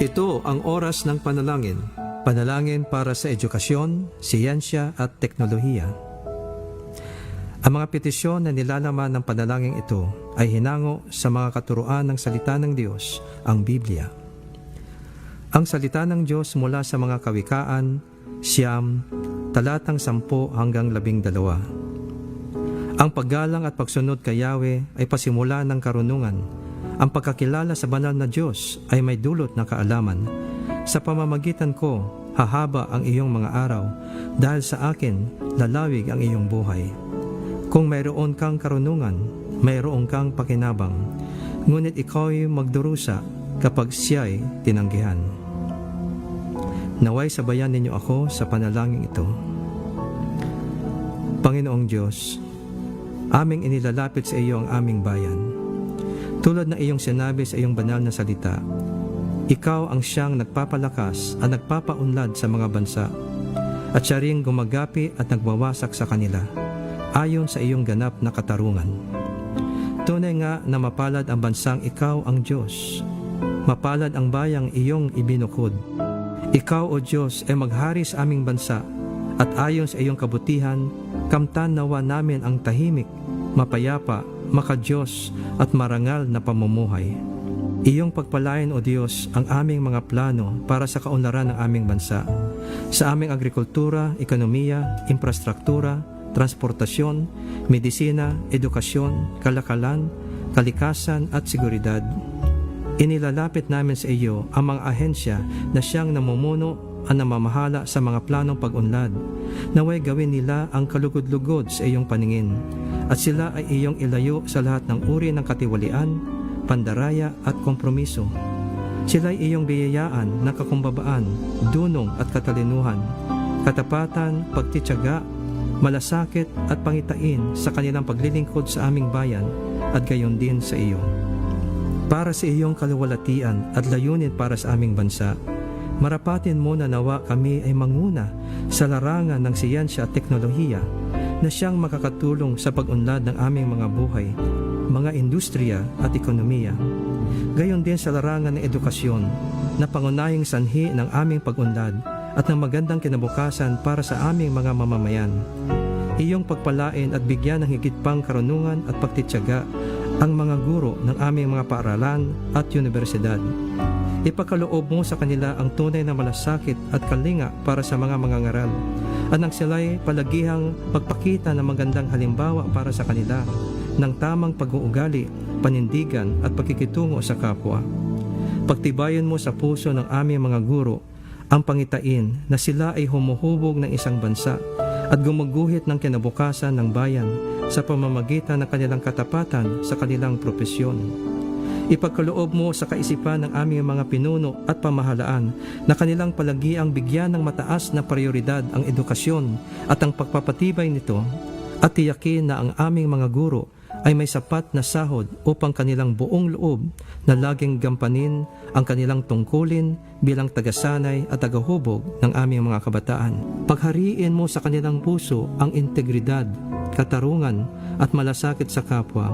Ito ang oras ng panalangin. Panalangin para sa edukasyon, siyensya at teknolohiya. Ang mga petisyon na nilalaman ng panalangin ito ay hinango sa mga katuruan ng salita ng Diyos, ang Biblia. Ang salita ng Diyos mula sa mga kawikaan, 9, talatang 10 hanggang 12. Ang paggalang at pagsunod kay Yahweh ay pasimula ng karunungan. Ang pagkakilala sa banal na Diyos ay may dulot ng kaalaman. Sa pamamagitan ko, hahaba ang iyong mga araw, dahil sa akin, lalawig ang iyong buhay. Kung mayroon kang karunungan, mayroon kang pakinabang, ngunit ikaw'y magdurusa kapag siya'y tinanggihan. Naway sabayan ninyo ako sa panalangin ito. Panginoong Diyos, aming inilalapit sa iyo ang aming bayan. Tulad na iyong sinabi sa iyong banal na salita, ikaw ang siyang nagpapalakas at nagpapaunlad sa mga bansa, at siya ring gumagapi at nagwawasak sa kanila, ayon sa iyong ganap na katarungan. Tunay nga na mapalad ang bansang ikaw ang Diyos, mapalad ang bayang iyong ibinukod. Ikaw, O Diyos, ay maghari sa aming bansa, at ayon sa iyong kabutihan, kamtan nawa namin ang tahimik, mapayapa, makadiyos at marangal na pamumuhay. Iyong pagpalain, O Diyos, ang aming mga plano para sa kaunlaran ng aming bansa, sa aming agrikultura, ekonomiya, infrastruktura, transportasyon, medisina, edukasyon, kalakalan, kalikasan at seguridad. Inilalapit namin sa iyo ang mga ahensya na siyang namumuno ang namamahala sa mga planong pag-unlad. Naway gawin nila ang kalugod-lugod sa iyong paningin, at sila ay iyong ilayo sa lahat ng uri ng katiwalian, pandaraya at kompromiso. Sila ay iyong biyayaan ng kakumbabaan, dunong at katalinuhan, katapatan, pagtityaga, malasakit at pangitain sa kanilang paglilingkod sa aming bayan at gayon din sa iyo. Para sa iyong kaluwalhatian at layunin para sa aming bansa, marapatin mo na nawa kami ay manguna sa larangan ng siyensya at teknolohiya na siyang makakatulong sa pag-unlad ng aming mga buhay, mga industriya at ekonomiya. Gayon din sa larangan ng edukasyon na pangunahing sanhi ng aming pag-unlad at ng magandang kinabukasan para sa aming mga mamamayan. Iyong pagpalain at bigyan ng higit pang karunungan at pagtityaga ang mga guro ng aming mga paaralan at universidad. Ipagkaloob mo sa kanila ang tunay na malasakit at kalinga para sa mga mangangaral, at nang sila'y palagihang pagpakita ng magandang halimbawa para sa kanila ng tamang pag-uugali, panindigan at pagkikitungo sa kapwa. Pagtibayan mo sa puso ng aming mga guro ang pangitain na sila ay humuhubog ng isang bansa at gumuguhit ng kinabukasan ng bayan sa pamamagitan ng kanilang katapatan sa kanilang propesyon. Ipagkaloob mo sa kaisipan ng aming mga pinuno at pamahalaan na kanilang palagiang bigyan ng mataas na prioridad ang edukasyon at ang pagpapatibay nito, at tiyakin na ang aming mga guro ay may sapat na sahod upang kanilang buong loob na laging gampanin ang kanilang tungkulin bilang tagasanay at tagahubog ng aming mga kabataan. Paghariin mo sa kanilang puso ang integridad, katarungan at malasakit sa kapwa,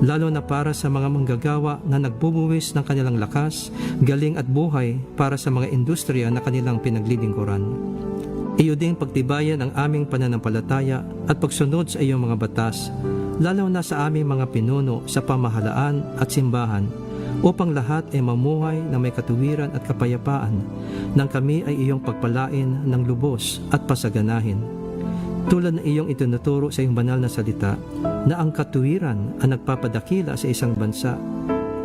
lalo na para sa mga manggagawa na nagbubuwis ng kanilang lakas, galing at buhay para sa mga industriya na kanilang pinaglilingkuran. Iyo ding pagtibayan ang aming pananampalataya at pagsunod sa iyong mga batas, lalo na sa aming mga pinuno sa pamahalaan at simbahan, upang lahat ay mamuhay na may katuwiran at kapayapaan, nang kami ay iyong pagpalain ng lubos at pasaganahin. Tulad na iyong itinuturo sa iyong banal na salita, na ang katuwiran ang nagpapadakila sa isang bansa,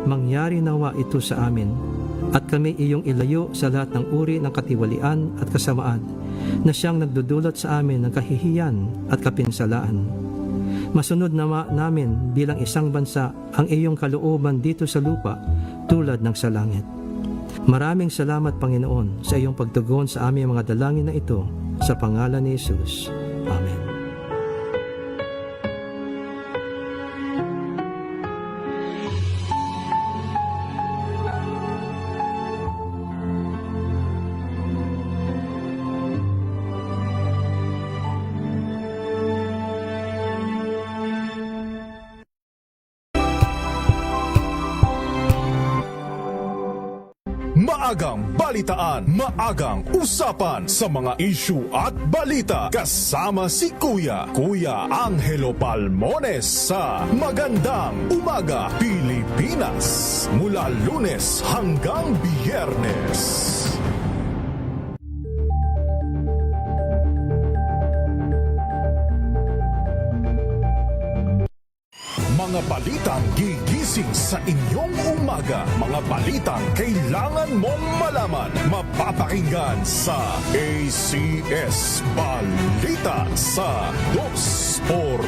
mangyari nawa ito sa amin, at kami iyong ilayo sa lahat ng uri ng katiwalian at kasamaan, na siyang nagdudulot sa amin ng kahihiyan at kapinsalaan. Masunod nawa namin bilang isang bansa ang iyong kalooban dito sa lupa tulad ng sa langit. Maraming salamat, Panginoon, sa iyong pagtugon sa aming mga dalangin na ito, sa pangalan ni Jesus. Amen. Maagang balitaan, maagang usapan sa mga issue at balita. Kasama si Kuya Angelo Palmones sa Magandang Umaga Pilipinas. Mula Lunes hanggang Biyernes. Mga balitang gigising sa inyong umaga. Mga balitang kailangan mong malaman. Mapapakinggan sa ACS Balita sa 2x2.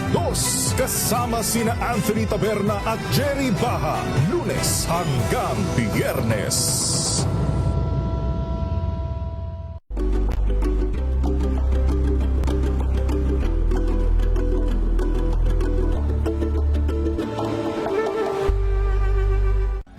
Kasama sina Anthony Taberna at Jerry Baha. Lunes hanggang Biyernes.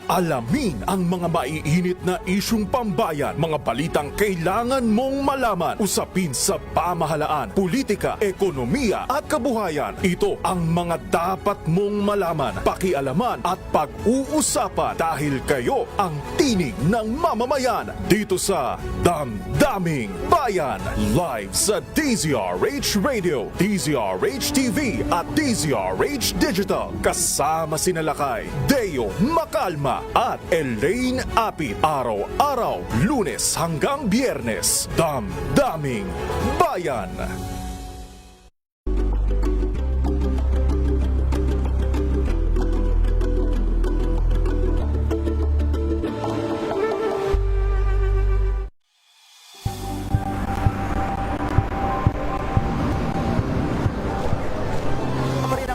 Alamin ang mga maiinit na isyung pambayan, mga balitang kailangan mong malaman, usapin sa pamahalaan, politika, ekonomiya at kabuhayan. Ito ang mga dapat mong malaman, pakialaman at pag-uusapan dahil kayo ang tinig ng mamamayan dito sa Damdaming Bayan. Live sa DZRH Radio, DZRH TV at DZRH Digital. Kasama sina Lakay, Deo Macalma at Elaine Apit. Araw-araw, Lunes hanggang Biyernes. Damdaming Bayan.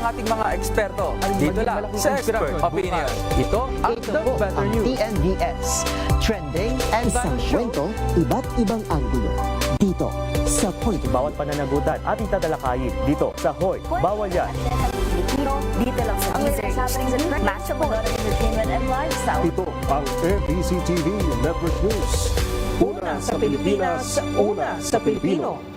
Ating mga eksperto dito lang sa Expert Opinion. Ito ang The Better News. TNVS, trending and sa kwento, iba't ibang anggulo. Dito sa Point. Bawat pananagutan ating tatalakayin dito sa Hoy. Bawal yan. Dito lang sa matchable entertainment and lifestyle. Ito ang MBC TV Network News. Una sa Pilipinas, una sa Pilipino.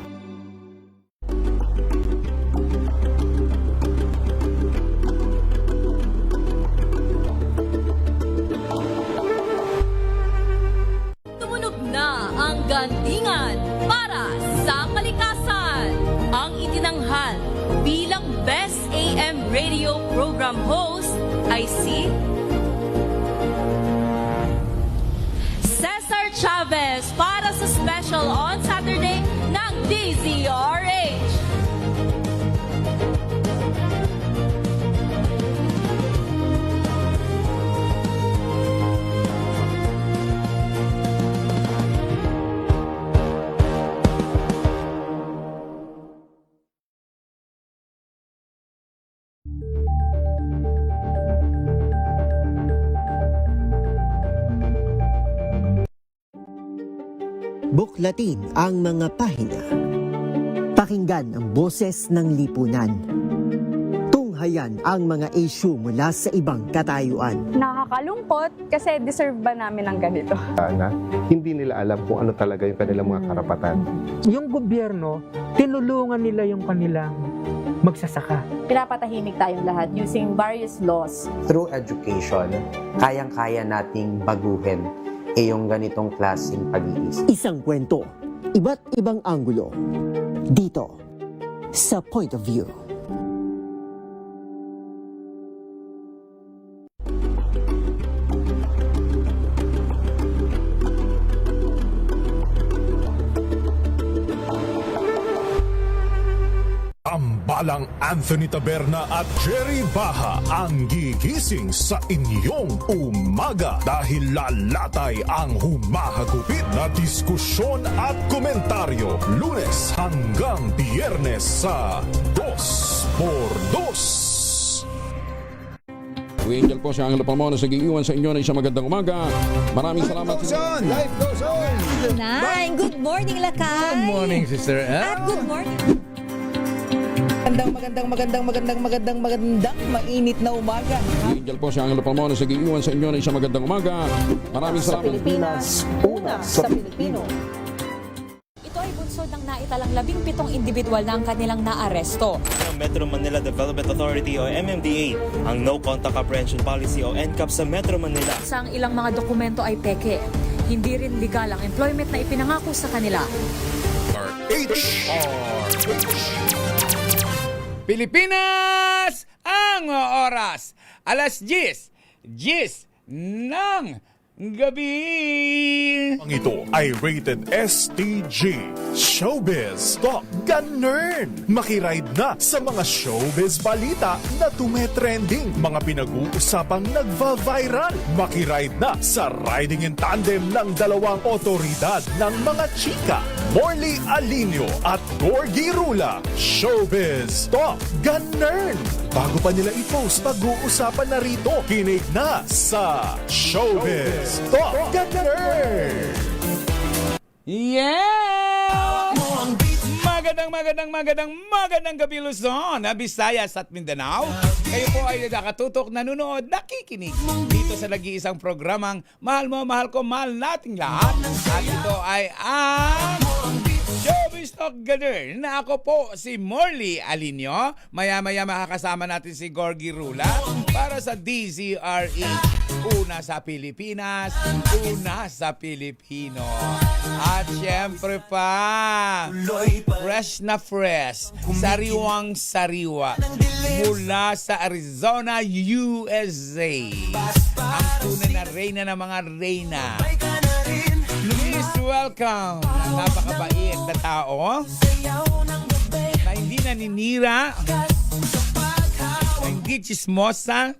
Tumunog na ang gantingan para sa kalikasan. Ang itinanghal bilang Best AM Radio Program Host ay si Cesar Chavez para sa special on Saturday ng DZRH. Buklatin ang mga pahina. Pakinggan ang boses ng lipunan. Tunghayan ang mga issue mula sa ibang katayuan. Nakakalungkot kasi deserve ba namin ng ganito? Na hindi nila alam kung ano talaga yung kanilang mga karapatan. Yung gobyerno, tinulungan nila yung kanilang magsasaka. Pinapatahimik tayong lahat using various laws. Through education, kayang-kaya nating baguhin yung ganitong klaseng pag-iisip. Isang kwento, iba't ibang anggulo. Dito sa Point of View. Tambalang Anthony Taberna at Jerry Baha ang gigising sa inyong umaga dahil lalatay ang humahagupit na diskusyon at komentaryo Lunes hanggang Biyernes sa 2x2. Angel po si Angelo Palmones sa giiwan sa inyo na isang magandang umaga. Maraming salamat. Life goes on! Good morning, Lakay! Good morning, Sister Ann. At good morning. Magandang mainit na umaga. Angel po si Angelo Palmones sa giiwan sa inyo na isang magandang umaga. Maraming Sa salamat. Pilipinas, una sa Pilipino. Ito ay bunsod ng naitalang 17 individual na ang kanilang naaresto. Ang Metro Manila Development Authority o MMDA ang No Contact Apprehension Policy o NCAP sa Metro Manila. Sa ang ilang mga dokumento ay peke. Hindi rin legal ang employment na ipinangako sa kanila. Pilipinas, ang oras, alas 10 ng gabi. Ang ito ay rated STG. Showbiz Talk Ganern. Makiride na sa mga showbiz balita na tumetrending. Mga pinag-uusapang nagva-viral. Makiride na sa riding in tandem ng dalawang otoridad ng mga chika. Morley Alinio at Gorgie Rula. Showbiz Talk Ganern. Bago pa nila i-post, pag-uusapan na rito. Kinig na sa Showbiz Talk Ganern. Yeah! Magandang gabi Luzon, Visayas at Mindanao. Kayo po ay nakatutok, nanonood, nakikinig dito sa nag-iisang programang Mahal Mo, Mahal Ko, Mahal Nating Lahat. At ito ay ang Showbiz Talk Ganern na ako po si Morley Alinio. Maya-maya makakasama natin si Gorgie Rula para sa DZRH. Una sa Pilipinas, una sa Pilipino. At syempre pa, fresh na fresh, sariwang sariwa, mula sa Arizona, USA. Ang tunay na reyna ng mga reyna. Please welcome ang napakabait na tao na hindi naninira, na hindi chismosa,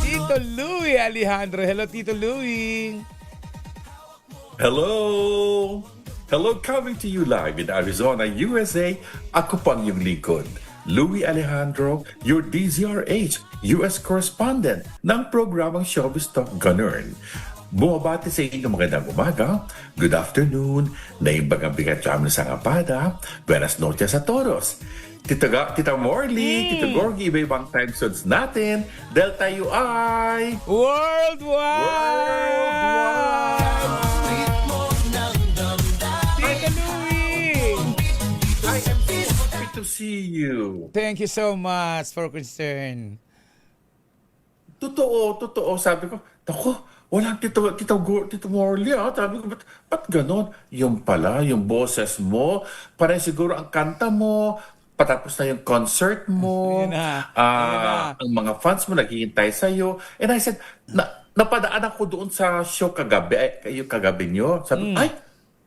Tito Louie Alejandro. Hello, Tito Louie. Hello! Hello, coming to you live in Arizona, USA. Ako pang yung lingkod, Louie Alejandro, your DZRH, US correspondent ng programang Showbiz Talk Ganern. Bumabati sa inyo magandang umaga, good afternoon, naimbagang bigat namin sa ngapada, buenas noches a todos. Tita Morley, Tita Gorgie, iba-ibang time zones natin, dahil tayo ay Worldwide! Tita Louie! I am so happy to see you. Thank you so much for concern. Totoo. Sabi ko, naku, walang Tito Morley, ah. Sabi ko, ba't ganon? Yung pala, yung boses mo, parang siguro ang kanta mo, patapos na yung concert mo, ang mga fans mo naghihintay sa'yo. And I said, napadaan ako doon sa show kagabi nyo. Sabi, ay,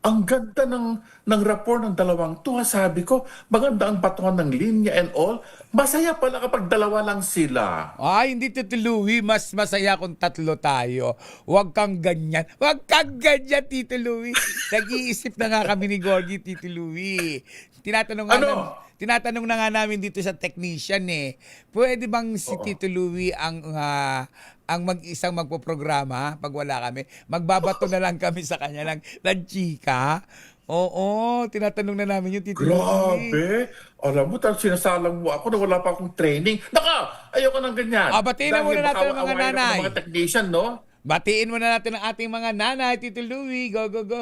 ang ganda ng rapport ng dalawang to. Sabi ko, maganda ang patungan ng linya and all. Masaya pala kapag dalawa lang sila. Ay, hindi Tito Louie. Mas masaya kung tatlo tayo. Huwag kang ganyan. Huwag kang ganyan, Tito Louie. Nag-iisip na nga kami ni Gorgie, Tito Louie. Tinatanong na nga namin dito sa technician pwede bang si Tito Louie ang mag-isang magpoprograma pag wala kami? Magbabato na lang kami sa kanya ng chika. Oo, tinatanong na namin yung Tito Louie. Grabe! Alam mo, sinasalang mo ako na wala pa akong training. Naka! Ayoko ng ganyan. Batiin na muna natin ang mga nanay. Mga technician, no? Batiin muna natin ang ating mga nanay, Tito Louie. Go, go, go!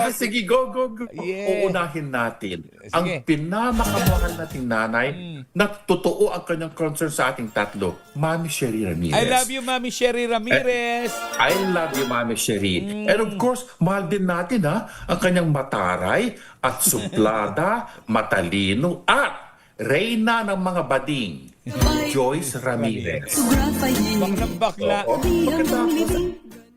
Sige, go! Yeah. Uunahin natin. Sige. Ang pinamakamahal nating nanay na totoo ang kanyang concern sa ating tatlo, Mami Sherry Ramirez. I love you, Mami Sherry Ramirez. I love you, Mami Sherry. And of course, mahal din natin ang kanyang mataray at suplada, matalino at reyna ng mga bading, Joyce Ramirez. Bakla.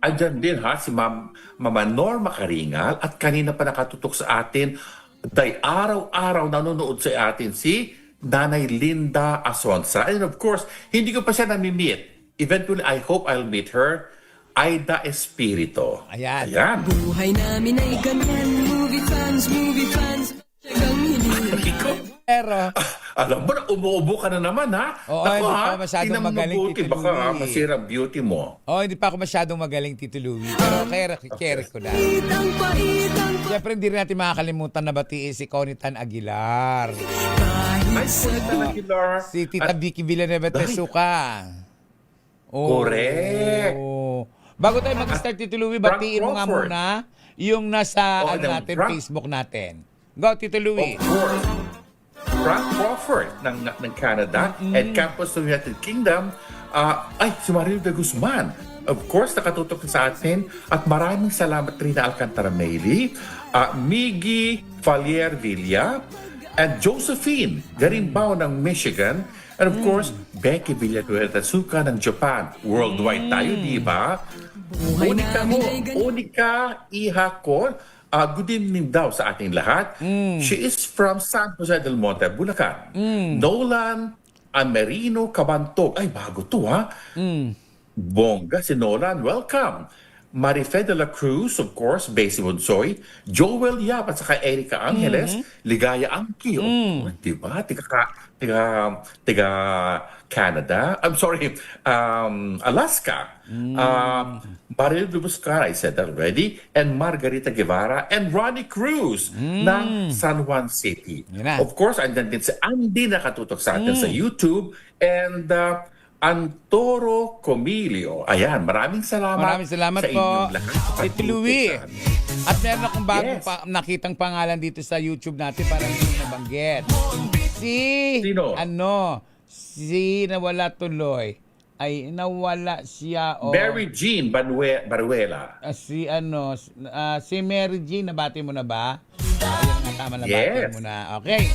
Andyan din si Mama Norma Karingal at kanina pa nakatutok sa atin dahil araw-araw nanonood sa atin si Nanay Linda Asonsa. And of course, hindi ko pa siya nami-meet. Eventually, I hope I'll meet her. Aida Espirito. Ayan. Buhay namin ay ganyan, movie fans, syagang hindi. Pero, alam mo na, umuubo ka na naman, ha? Oo, hindi pa masyadong magaling, Tito Baka Louie. masira beauty mo. hindi pa ako masyadong magaling, Tito Louie. Pero kere ko lang. Siyempre, hindi rin natin makakalimutan na batiin si Conitan Aguilar. Ay, Conitan Aguilar. Si Tita Vicky Villanueva Tesuca. Correct. Bago tayo mag-start, Tito Louie, batiin mo nga muna yung nasa Facebook natin. Go, Tito Louie. Of course. Frank Crawford ng Canada at Campus of United Kingdom. Si Mario de Guzman of course, nakatutok sa atin. At maraming salamat Rina Alcantara Meili, Miggy Falier Villa, and Josephine Garimbao ng Michigan. And of course, Becky Villanueva-Tatsuka ng Japan. Worldwide tayo, di ba? Unica Iha ko. Good evening daw sa ating lahat. She is from San Jose del Monte, Bulacan. Nolan Amerino Cabantog. Ay, bago to ha. Bongga si Nolan. Welcome. Marife de la Cruz, of course, Basi Bonsoy, Joel Yap, at saka Erica Angeles, Ligaya Angki. Diba? Tiga Canada. I'm sorry, Alaska. Maril Dubuscar, I said that already. And Margarita Guevara and Ronnie Cruz ng San Juan City. Of course, andyan din si Andy nakatutok sa atin sa YouTube. And Antoro Comilio. Ayan, maraming salamat sa po. inyong lahat. Ito Louie. At meron akong bagong nakitang pangalan dito sa YouTube natin para hindi nabanggit. Sino? Si nawala tuloy. Ay, nawala siya. Mary Jean Baruela. Si Mary Jean, nabati mo na ba? Ayun nga, tama na bati mo na. Okay.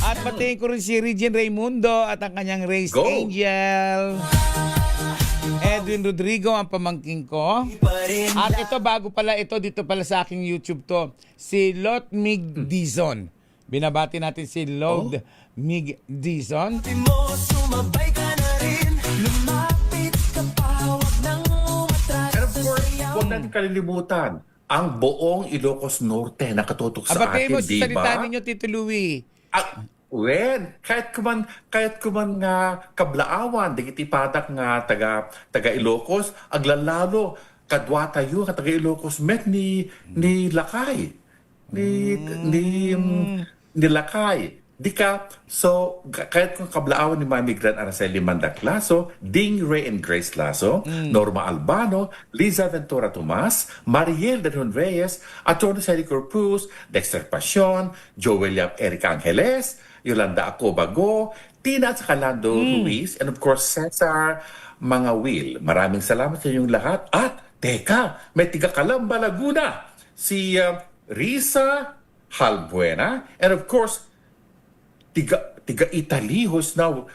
At batiin ko rin si Regine Raimundo at ang kanyang Race Angel. Edwin Rodrigo ang pamangking ko. At ito, bago pala ito, dito pala sa aking YouTube to, si Lot Mig Dizon. Binabati natin si Lord Mig Dizon. And of course, huwag natin kalilimutan, ang buong Ilocos Norte nakatutok sa atin, mo di sa salita ba? ninyo, Tito Louie. Kahit kuman nga kablaawan, digiti patak nga taga Ilocos, aglalalo kadwa tayo taga Ilocos met ni Lakay. Ni Lakay. Di ka, so, kahit kung kablaawan ni Mami Gran Araceli Mandaklaso, Ding Ray and Grace Lasso, Norma Albano, Liza Ventura Tomas, Mariel Denjon Reyes, Atty. Sally Corpus, Dexter Pasion, Joel Yap, Erica Angeles, Yolanda Acobago, Tina at Lando Ruiz, and of course, Cesar Mga Will. Maraming salamat sa inyong lahat. At, teka, may tiga Calamba, Laguna, si Risa Halbuena, and of course, tiga Italy, who's now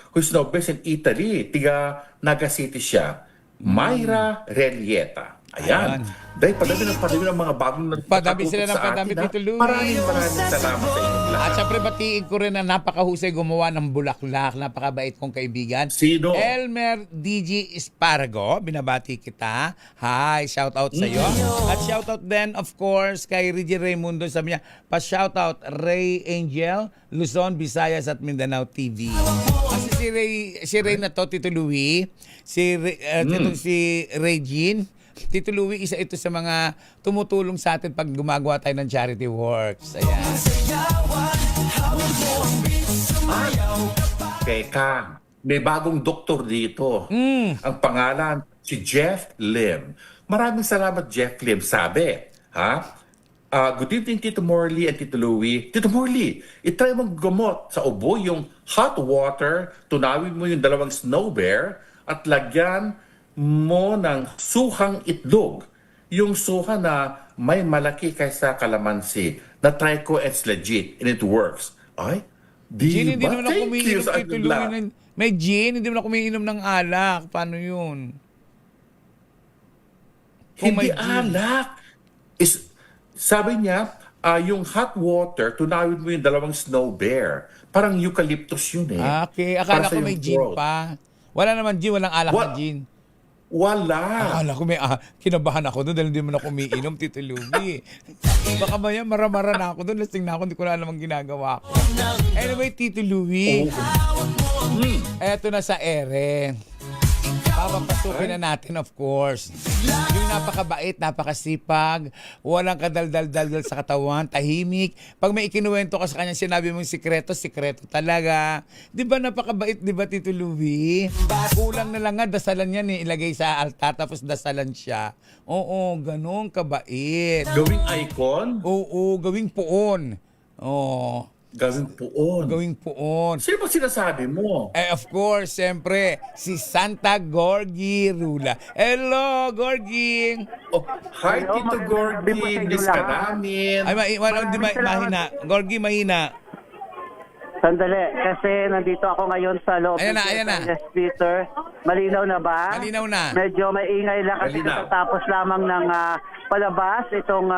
based in Italy, tiga Naga City siya, Mayra Relieta. Ayan. Dahil padami ng mga bagong Padami sila ng padami, Tito Louie. Maraming salamat sa inyong lahat. At syempre batiin ko rin na napakahusay gumawa ng bulaklak, napakabait kong kaibigan. Sino? Elmer DG Esparago, binabati kita. Hi, shout out sa iyo. At shout out din of course kay Regine Raimundo, sabi niya, pa-shout out Ray Angel, Luzon, Visayas at Mindanao TV. Kasi si Ray na to, Tito Louie, si Regine, Tito Louie, isa ito sa mga tumutulong sa atin pag gumagawa tayo ng charity works. Ayan. Teka, may bagong doktor dito. Ang pangalan, si Jeff Lim. Maraming salamat, Jeff Lim. Sabi, good evening, Tito Morley and Tito Louie. Tito Morley, itry mong gamot sa ubo yung hot water, tunawin mo yung 2 snow bear, at lagyan mo ng suhang itlog. Yung suha na may malaki kaysa kalamansi. Na-try ko, it's legit and it works. Ay, Gin, hindi ba? naman ako Thank you umiinom, sa Tito ating Louie. lahat. May gin, hindi naman ako umiinom ng alak. Paano yun? Kung Hindi may gin. alak. Sabi niya, yung hot water, tunawin mo yung 2 snow bear. Parang eucalyptus yun eh. Okay, akala Para sa ko may iyong gin throat. pa. Wala naman gin, walang alak na gin. Wala. Akala ko may kinabahan ako doon dahil hindi man ako umiinom, Tito Louie. Baka maya maramara na ako doon, lasing na ako, hindi ko na alam ang ginagawa ko. Anyway, Tito Louie, eto na sa ere. Papapasukin na natin, of course. Yung napakabait, napakasipag, walang kadaldal-daldal sa katawan, tahimik. Pag may ikinuwento ka sa kanya, sinabi mong sikreto, sikreto talaga. Di ba napakabait, di ba, Tito Louie? Kulang na lang nga, dasalan yan ilagay sa altar, tapos dasalan siya. Oo, ganun kabait. Gawing icon? Oo, gawing puon. Oo. gawing puon. Gawing puon. Sino ba sinasabi mo? Of course, siyempre, si Santa Gorgie Rula. Hello, Gorgie! Oh, hi, Tito Gorgie. Miss ka namin. Ay, mahina. Gorgie, mahina. Sandali, kasi nandito ako ngayon sa loob Ayan na. Yes, Peter. Malinaw na ba? Malinaw na. Medyo maingay lang kasi Malinaw. natatapos lamang ng palabas itong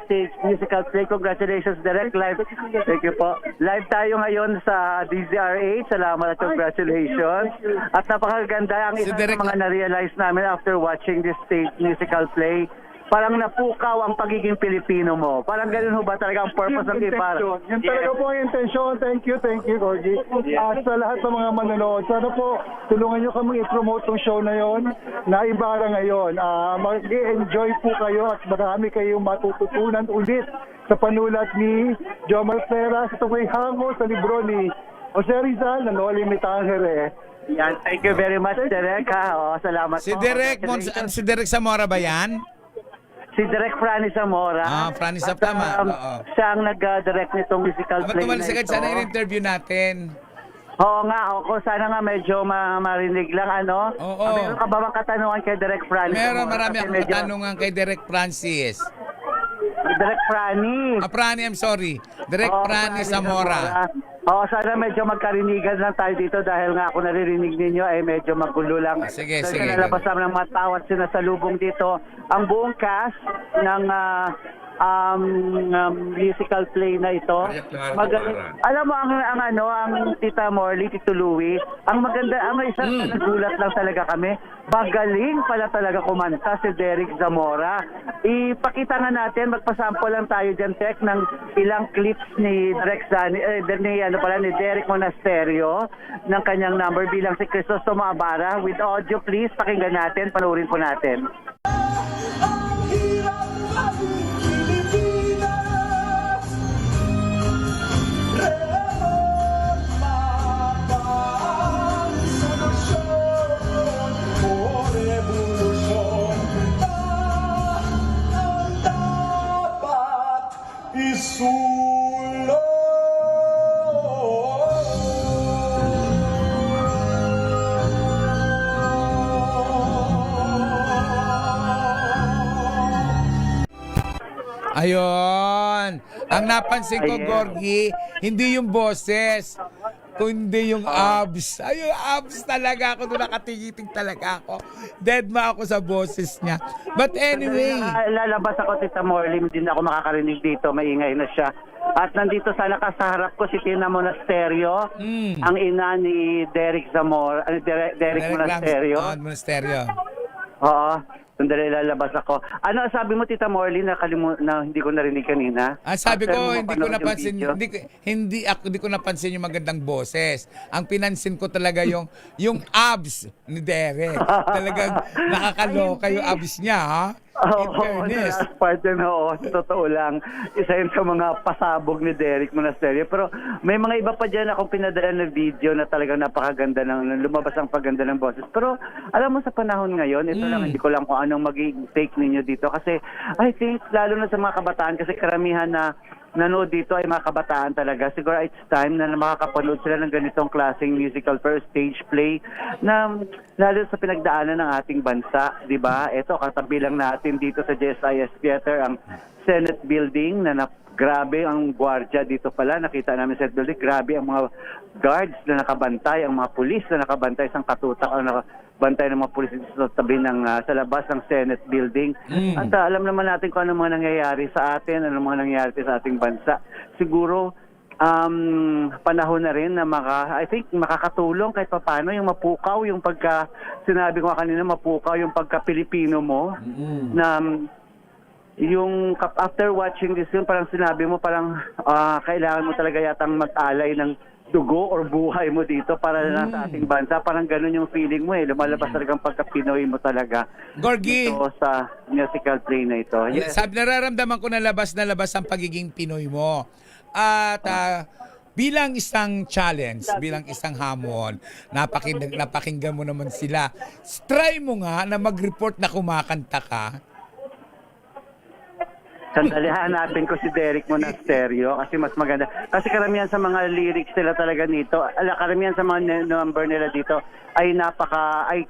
stage musical play. Congratulations, Direk. Live. Thank you po. Live tayo ngayon sa DZRH. Salamat at congratulations. At napakaganda ang isa sa mga na-realize namin after watching this stage musical play. Parang napukaw ang pagiging Pilipino mo. Parang ganun ho ba talaga ang purpose ng ipara? Yan talaga po ang intensyon. Thank you, Gorgie. Sa lahat ng mga manonood, sana po tulungan nyo kami i-promote tong show na yon na Ibarra ngayon. Mag-enjoy po kayo at marami kayong matututunan ulit sa panulat ni Jomar Ferras. Ito may hango sa libro ni Jose Rizal na No Limitang Here. Yan, thank you very much, Derek. Salamat Si po. Si Derek Zamora ba yan? Si Direk Franny Zamora. Franny Zamora, tama. Oo. Siya ang nag-direct nitong musical play na ito. Sana in-interview natin. Oo nga, sana nga medyo marinig lang, ano? Oo. Meron ka ba bang katanungan kay Direk Franny Meron, Zamora? marami Kasi akong medyo- katanungan kay Derek Francis. Direk Franny. Franny, I'm sorry. Derek Franny Zamora. Sana medyo magkarinigan lang tayo dito dahil nga ako naririnig ninyo ay medyo magulo lang. Sige. Nalabas naman ng mga tawat sinasalubong dito. Ang buong cast ng musical play na ito. Alam mo ang Tita Morley, Tito Louie, ang maganda, isang nagulat lang talaga kami. Magaling pala talaga kumanta si Derek Zamora. Ipakita nga natin, magpasample lang tayo dyan, Tek, ng ilang clips ni ni Derek Monasterio ng kanyang number bilang si Crisostomo Ibarra. With audio, please, pakinggan natin, panoorin po natin. Ayun. Ang napansin ko, Gorgie, hindi yung boses, kundi yung abs. Ayun, abs talaga ako. Doon nakatigiting talaga ako. Dead ma ako sa boses niya. But anyway. Lalabas ako, Tita Morley. Hindi na ako makakarinig dito. Maingay na siya. At nandito sana kasaharap ko si Tina Monasterio, ang ina ni Derek Zamora, Derek Monasterio. Monasterio. Oo. Sandali, lalabas ako. Ano sabi mo, Tita Morley, na hindi ko narinig kanina? Sabi ko, hindi ko napansin, hindi ko napansin yung magandang boses. Ang pinansin ko talaga yung abs ni Derek. Talagang nakakaloka yung abs niya, ha? In fairness. Totoo lang. Isa yun sa mga pasabog ni Derek Monasterio. Pero may mga iba pa dyan akong pinadala na video na talagang napakaganda lumabas ang paganda ng boses. Pero alam mo sa panahon ngayon, ito lang, hindi ko lang kung anong magiging take ninyo dito. Kasi I think, lalo na sa mga kabataan, kasi karamihan na nanood dito ay mga kabataan talaga. Siguro it's time na makakapanood sila ng ganitong klaseng musical per stage play na lalo sa pinagdaanan ng ating bansa, di ba? Ito, katabi lang natin dito sa JSIS Theater ang Senate Building na grabe ang gwardiya dito pala. Nakita namin sa Senate Building, grabe ang mga guards na nakabantay, ang mga pulis na nakabantay, isang katutak ang nakabantay ng mga pulis sa tabi sa labas ng Senate Building. At alam naman natin kung ano mga nangyayari sa atin, ano mga nangyayari sa ating bansa. Siguro, panahon na rin na I think makakatulong kahit paano yung mapukaw, yung sinabi ko kanina, mapukaw yung pagka-Pilipino mo, na yung after watching this film, parang sinabi mo, parang kailangan mo talaga yatang mag-alay ng dugo or buhay mo dito para lang sa ating bansa. Parang ganun yung feeling mo lumalabas talagang pagka-Pinoy mo talaga. Gorgie, ito sa musical play na ito. Yes. Nararamdaman ko na labas ang pagiging Pinoy mo. At bilang isang challenge, bilang isang hamon, napakinggan mo naman sila. Try mo nga na mag-report na kumakanta ka. Sandali, hanapin ko si Derek Monasterio kasi mas maganda. Kasi karamihan sa mga lyrics nila talaga nito, karamihan sa mga number nila dito ay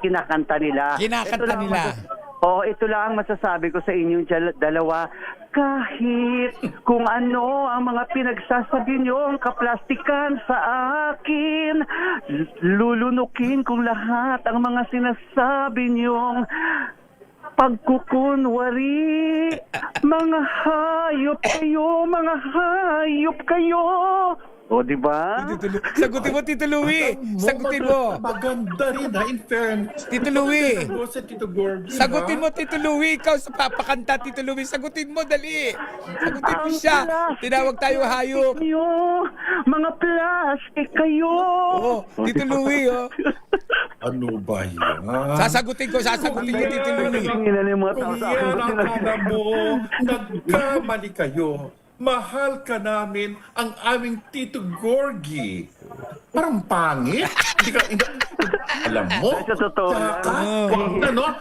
kinakanta nila. Kinakanta nila. Oo, ito lang ang masasabi ko sa inyong dalawa. Kahit kung ano ang mga pinagsasabi niyong kaplastikan sa akin, lulunukin kong lahat ang mga sinasabi niyong pagkukunwari. Mga hayop kayo, mga hayop kayo. O, di ba? Sagutin mo, Tito Louie. Sagutin mo. Maganda rin, in fairness. Tito Louie. Tito Gorgie, Sagutin mo, Tito Louie. Ikaw sa papakanta, Tito Louie. Sagutin mo, dali. Sagutin mo siya. Tinawag tayo hayop. Mga plastic kayo. Oo, Tito Louie, oh. Ano ba yan? Sasagutin ko, Tito Louie. Tingnan yung mga tao sa akin. Yan ang akala mo. Nagkamali kayo. Mahal ka namin ang aming Tito Gorgie. Parang pangit. Alam mo? Sa totoo lang.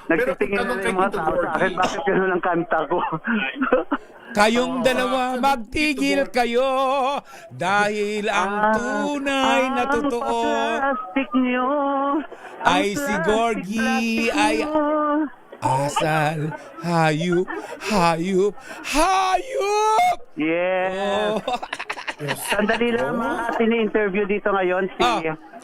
Nagtitingin na yung mga tao sa akin. Bakit gano'n ang kanta ko? Kayong dalawa, magtigil kayo dahil ang tunay na totoo ay si Gorgie ay asal, hayop, hayop, hayop! Yes! Sandali lang mga tini-interview dito ngayon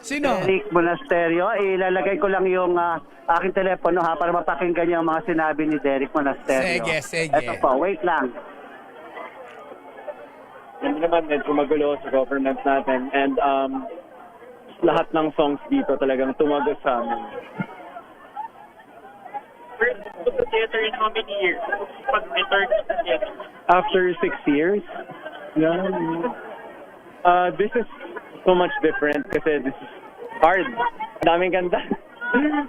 sino? Derek Monasterio. Ilalagay ko lang yung aking telepono para mapakinggan yung mga sinabi ni Derek Monasterio. Sige. Ito po, wait lang. Hindi naman medyo magulo sa government natin and lahat ng songs dito talagang tumagos sa amin. To the theater in how many years? Pag-return to the theater? After 6 years, this is so much different kasi this is hard. Daming ganda.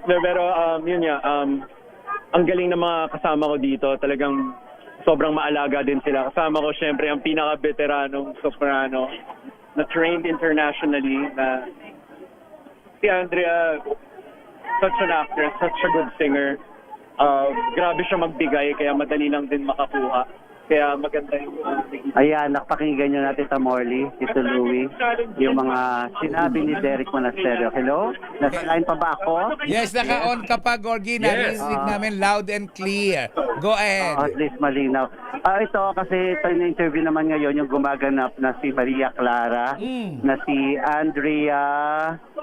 Pero yun nga, ang galing ng mga kasama ko dito, talagang sobrang maalaga din sila. Kasama ko syempre ang pinaka-veteranong soprano na trained internationally na si Andrea, such an actress, such a good singer. Grabe siya magbigay kaya madali lang din makakuha. Kaya maganda yung Ayan, nakapakinggan nyo natin sa Morley, Tito Louie, yung mga sinabi ni Derek Monasterio. Hello? Nasa line pa ba ako? Yes, naka-on ka pa, Gorgie. Narinig namin loud and clear. Go ahead. At least malinaw. Ito kasi ito yung interview naman ngayon yung gumaganap na si Maria Clara, na si Andrea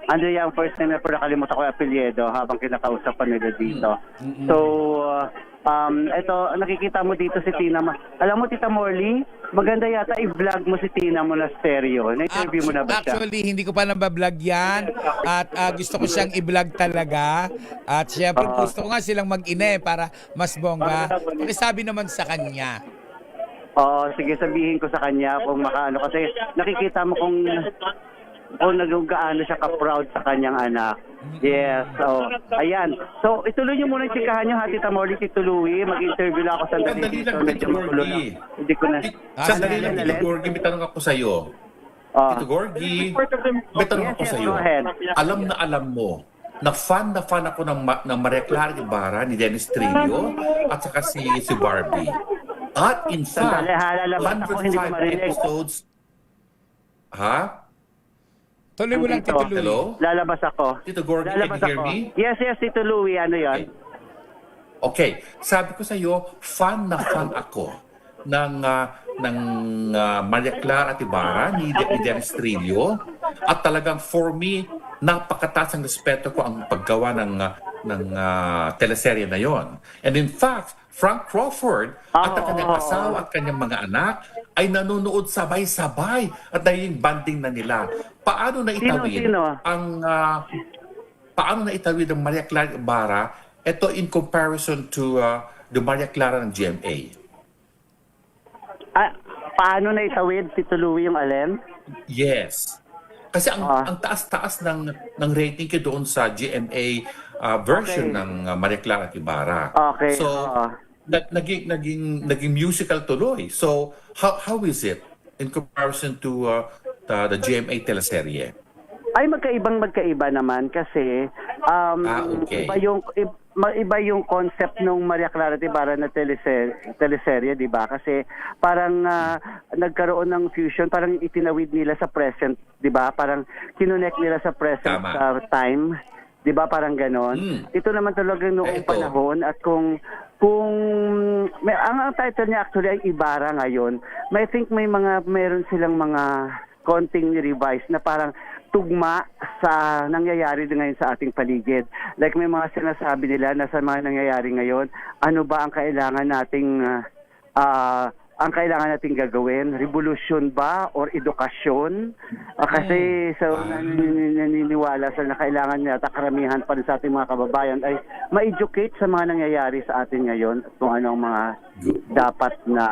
ang first name na pero nakalimutan ko yung apelyido habang kinakausapan nila dito. So, ito, nakikita mo dito si Tina. Alam mo, Tita Morley, maganda yata i-vlog mo si Tina Monasterio. Na-interview mo na ba siya? Actually, hindi ko pa nabablog yan. At gusto ko siyang i-vlog talaga. At syempre, gusto ko nga silang mag-ine para mas bongga. Sabi naman sa kanya. Oo, sige, sabihin ko sa kanya kung makaano. Kasi nakikita mo kung gaano siya ka-proud sa kanyang anak. Yes, so, ayan. So, ituloy niyo muna yung chikahan niyo, Tita Morley, Tito Louie. Mag-interview lang ako sandali dito. Medyo magulo na. Hindi ko na. Sandali lang, Tito Gorgie, may tanong ako sa'yo. Tito Gorgie, may tanong ako sa'yo. Alam na alam mo na fan ako ng Maria Clara Ibarra, ni Dennis Trillo, at saka si Barbie. At in fact, 105 episodes. Ha? Tuloy mo lang, Tito Louie. Hello? Lalabas ako. Tito Gorgie, can you hear me? Yes, Tito Louie. Ano yan? Okay. Sabi ko sa iyo, fan ako ng Maria Clara Ibarra ni Dennis Trillo. At talagang for me, napakataas ang respeto ko ang paggawa ng teleserye na yon. And in fact, Frank Crawford at ang kanyang asawa at kanyang mga anak ay nanonood sabay-sabay at naging banding na nila. Paano na itawid ang Maria Clara Ibarra ito in comparison to the Maria Clara ng GMA? Paano na itawid, Tito Louie, yung alin? Yes. Kasi ang taas-taas ng rating ko doon sa GMA version ng Maria Clara Ibarra. Okay. So, naging musical tuloy. So, how is it in comparison to the GMA teleserye? Ay, magkaiba naman kasi okay. maiba yung concept ng Maria Clara Ibarra na teleserye, di ba? Kasi parang nagkaroon ng fusion, parang itinawid nila sa present, di ba? Parang kinonect nila sa present time, di ba? Parang ganon. Ito naman talaga noong panahon at kung ang title niya actually ay Ibarra ngayon, I think meron silang mga konting revise na parang tugma sa nangyayari din ngayon sa ating paligid. Like may mga sinasabi nila na sa mga nangyayari ngayon, ano ba ang kailangan nating gagawin? Revolution ba or edukasyon? Kasi naniniwala sa na kailangan nata karamihan pa rin sa ating mga kababayan ay ma-educate sa mga nangyayari sa atin ngayon at kung anong mga dapat na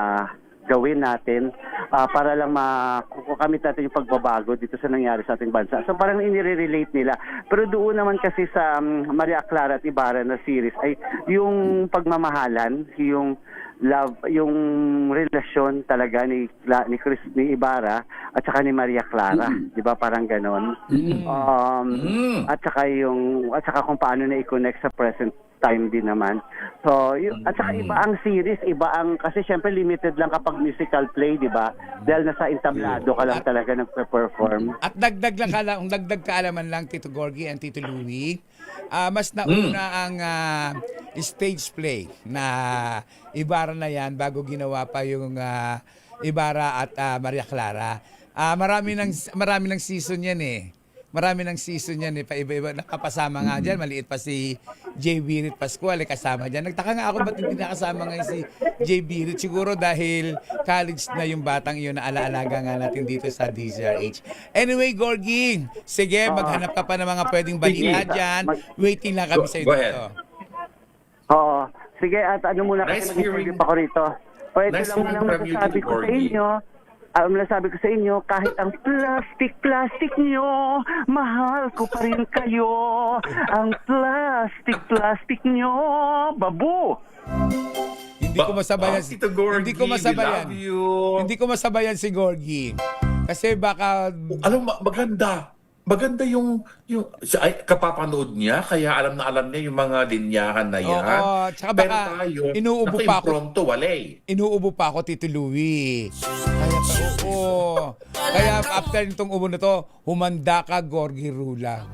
gawin natin para lang makukamit natin yung pagbabago dito sa nangyari sa ating bansa. So parang inire-relate nila. Pero doon naman kasi sa Maria Clara at Ibarra na series ay yung pagmamahalan, yung love, yung relasyon talaga ni Ibarra at saka ni Maria Clara, 'di ba? Parang ganon. At saka kung paano na i-connect sa present time din naman. So, at saka iba ang series, kasi syempre limited lang kapag musical play, di ba? Dahil nasa entablado ka lang talaga nagpe-perform. At dagdag kaalaman lang, Tito Gorgie and Tito Louie, mas nauna ang stage play na Ibarra na yan bago ginawa pa yung Ibarra at Maria Clara. Marami ng season yan eh. Marami ng season yan eh, paiba-iba. Nakapasama nga dyan, maliit pa si J. Birit Pascual, kasama dyan. Nagtaka nga ako ba't hindi nakasama ngayon si J. Birit? Siguro dahil college na yung batang iyon na alaalaga nga natin dito sa DZRH. Anyway, Gorgie, sige, maghanap ka pa ng mga pwedeng balita dyan. Waiting lang kami sa'yo dito. Oo. Sige, at muna kasi mag-interview pa ko rito. Pwede lang masasabi ko sa inyo, sabi ko sa inyo, kahit ang plastic nyo, mahal ko pa rin kayo. Ang plastic nyo, babu! Hindi ko masabayan. Hindi ko masabayan si Gorgie. Kasi baka... Alam mo, maganda yung kapapanood niya, kaya alam niya yung mga linyahan na yan. Oo, tsaka baka inuubo pa ako. Inuubo pa ako, Tito Louie. Kaya after nitong ubo na to, humanda ka, Gorgie Rula.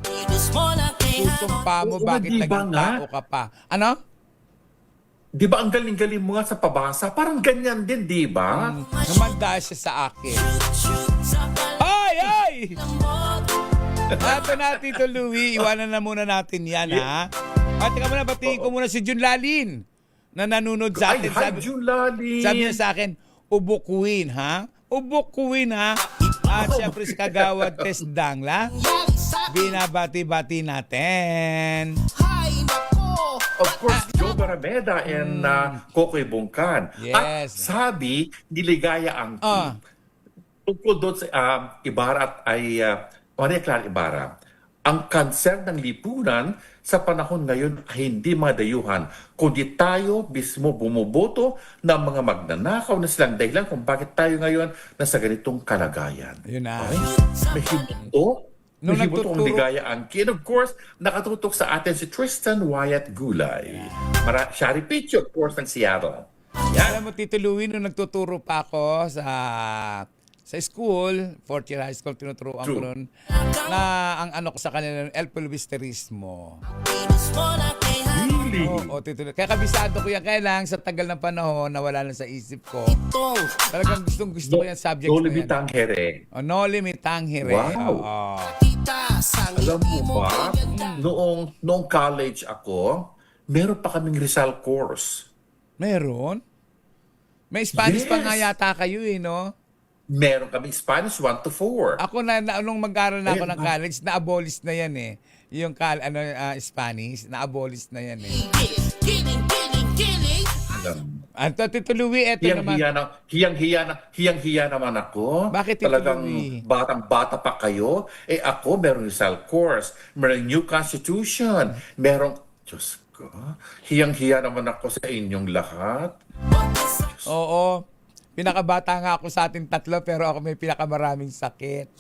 Tutumpa mo, bakit naging tao ka pa? Ano? Di ba ang galing-galing mo nga sa pabasa? Parang ganyan din, di ba? Humanda siya sa akin. Ay! Ito na, Tito Louie. Iwanan na muna natin yan, ha? At teka muna, batiin ko muna si Jun Lalin na nanunod sa atin. Jun Lalin! Sabi niya sa akin, ubukuin, ha? Ubukuin, ha? At siyempre si Kagawad Tess Dangla. Binabati-bati natin. Of course, Joe Barameda and Kokoy Bungkan. Yes. At sabi, niligaya ang tungkol doon sa Ibarra at Maria Clara Ibarra, ang concern ng lipunan sa panahon ngayon ay hindi madayuhan, kundi tayo mismo bumuboto ng mga magnanakaw na silang dahilan kung bakit tayo ngayon nasa ganitong kalagayan. Yun na. Okay? May hibuto ang ligaya ang kin. Of course, nakatutok sa atin si Tristan Wyatt Gulay. Shari Picho, of course, ng Seattle. Alam mo, Tito Louie, nung nagtuturo pa ako sa school, fourth year high school, tinuturoan ko nun, na ang ano ko sa kanila, El Pulvisterismo. Really? Oo, Tito Louie. Kaya kabisado ko yan, kaya lang sa tagal ng panahon, nawala na sa isip ko. Talagang gusto ko yan subject No na yan. Limitang Here. No Limitang Here. Wow. Alam mo ba, noong college ako, meron pa kaming Rizal course. Meron? May Spanish pa nga yata kayo no? Meron kami Spanish 1 to 4. Ako nung mag-aaral na ako ng college, na-abolish na yan eh. Yung Spanish, na-abolish na yan eh. Anto, Tito Louie, eto naman. Hiyang-hiya naman ako. Bakit, Tito Talagang Louie? batang-bata pa kayo. Ako, meron Rizal course. Meron New Constitution. Meron, Diyos ko, hiyang-hiya naman ako sa inyong lahat. Oo. Pinakabata nga ako sa ating tatlo, pero ako may pinakamaraming sakit.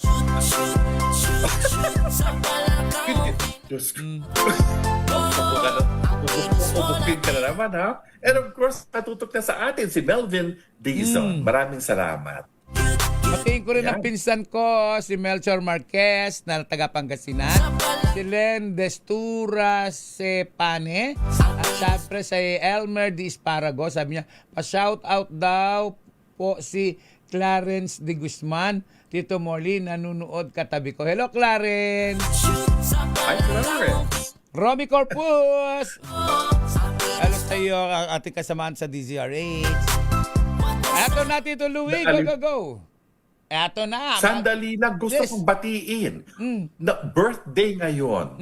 Diyos ko. Ubukin ka na naman, ha? And of course, katutok na sa atin si Melvin Dizon. Maraming salamat. Patiin ko rin ang pinsan ko, si Melchor Marquez na taga Pangasinan, si Len Destura Sepane, at syempre si Elmer Di Esparago. Sabi niya, pa-shout out daw po si Clarence De Guzman. Tito Molly, nanunood katabi ko. Hello, Clarence! Hi, Clarence! Romy Corpus! Hello sa iyo, ang ating kasamaan sa DZRH. Eto na, Tito Louie, go! Eto na. Sandali lang, gusto kong batiin na birthday ngayon.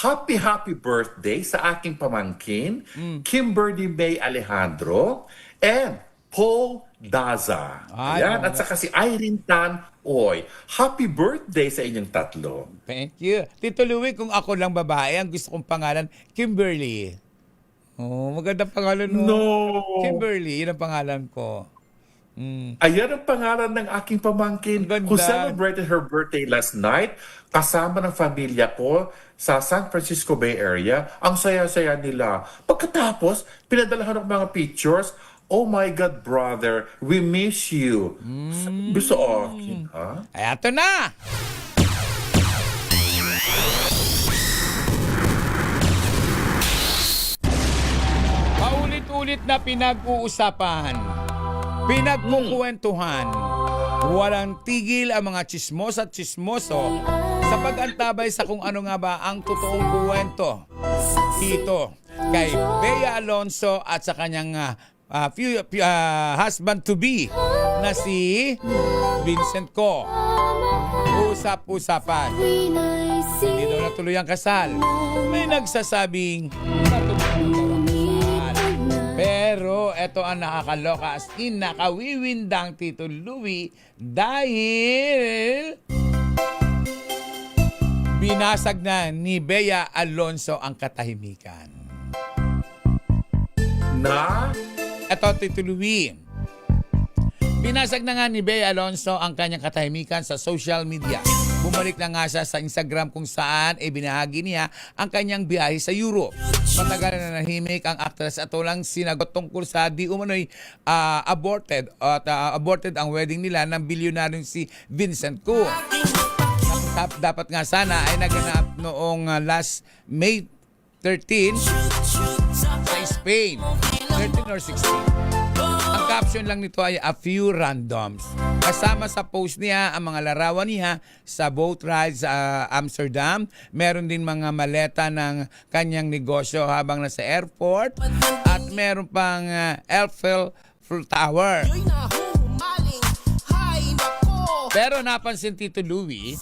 Happy birthday sa aking pamangkin, Kimberly May Alejandro, and Paul Daza. Ayan, at saka si Irene Tan Oy. Happy birthday sa inyong tatlo. Thank you. Tito Louie, kung ako lang babae, ang gusto kong pangalan, Kimberly. Oh, magandang pangalan mo. No! Kimberly, yun ang pangalan ko. Ayan ang pangalan ng aking pamangkin who celebrated her birthday last night kasama ng pamilya ko sa San Francisco Bay Area. Ang saya-saya nila. Pagkatapos, pinadalahan ng mga pictures. Oh my God, brother, we miss you. Gusto akin, ha? Eto na! Paulit-ulit na pinag-uusapan, pinagkukwentuhan, walang tigil ang mga chismos at chismoso sa pag-antabay sa kung ano nga ba ang totoong kwento dito kay Bea Alonzo at sa kanyang husband-to-be na si Vincent Co. Usap-usapan. Hindi daw natuloy ang kasal. May nagsasabing natuloy daw ang kasal. Pero eto ang nakakaloka, as in nakawiwindang Tito Louie dahil binasag na ni Bea Alonzo ang katahimikan. Na? Eto, Tito Louie. Binasag na nga ni Bea Alonzo ang kanyang katahimikan sa social media. Bumalik na nga siya sa Instagram kung saan binahagi niya ang kanyang biyahe sa Europe. Matagal na nahimik ang actress at walang sinagot tungkol sa di umano'y aborted ang wedding nila ng bilyonaryong si Vincent Co. Dapat nga sana ay naganap noong last May 13 sa Spain. 13 or 16. Ang caption lang nito ay a few randoms. Kasama sa post niya ang mga larawan niya sa boat ride sa Amsterdam. Meron din mga maleta ng kanyang negosyo habang nasa airport. At meron pang Eiffel Tower. Pero napansin Tito Louie,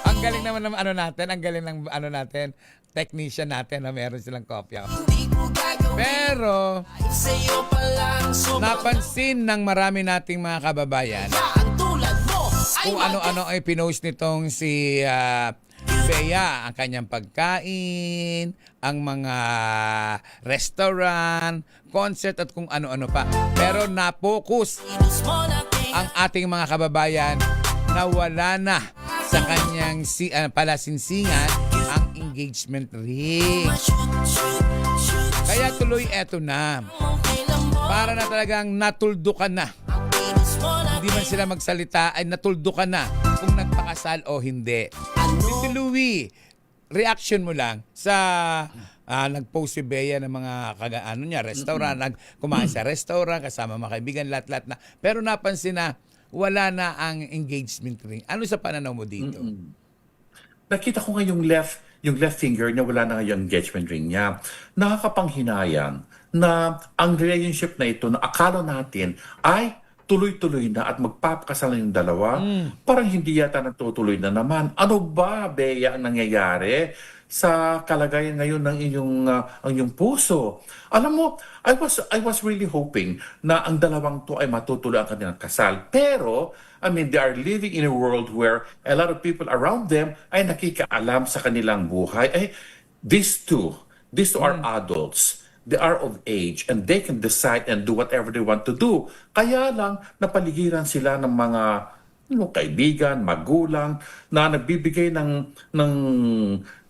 ang galing naman ng technician natin na meron silang kopya. Pero napansin ng marami nating mga kababayan kung ano-ano ay pinost nitong si Bea, ang kanyang pagkain, ang mga restaurant, concert at kung ano-ano pa. Pero na-focus ang ating mga kababayan na wala na sa kanyang palasinsingan ang engagement ring. Kaya tuloy eto na. Para na talagang natuldukan na. Hindi man sila magsalita ay natuldukan na kung nagpakasal o hindi. Tito Louie, reaction mo lang sa nag-post si Bea ng mga restaurant, kumain sa restaurant, kasama mga kaibigan, lahat-lahat na. Pero napansin na wala na ang engagement ring. Ano sa pananaw mo dito? Nakita ko nga yung left finger niya, wala na nga yung engagement ring niya. Nakakapanghinayang na ang relationship na ito na akala natin ay tuloy-tuloy na at magpapakasal na yung dalawa, parang hindi yata natutuloy na naman. Ano ba, Bea, ang nangyayari sa kalagayan ngayon ng inyong puso? Alam mo, I was really hoping na ang dalawang to ay matutuloy ang kanilang kasal. Pero, they are living in a world where a lot of people around them ay nakikaalam sa kanilang buhay. These two are adults. They are of age and they can decide and do whatever they want to do. Kaya lang, napaligiran sila ng mga kaibigan, magulang, na nagbibigay ng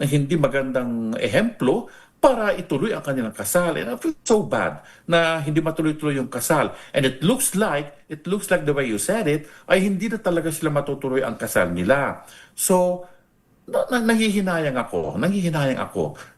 hindi magandang ehemplo para ituloy ang kanilang kasal. And I feel so bad na hindi matuloy-tuloy yung kasal. And it looks like the way you said it, ay hindi na talaga sila matutuloy ang kasal nila. So, nanghihinayang ako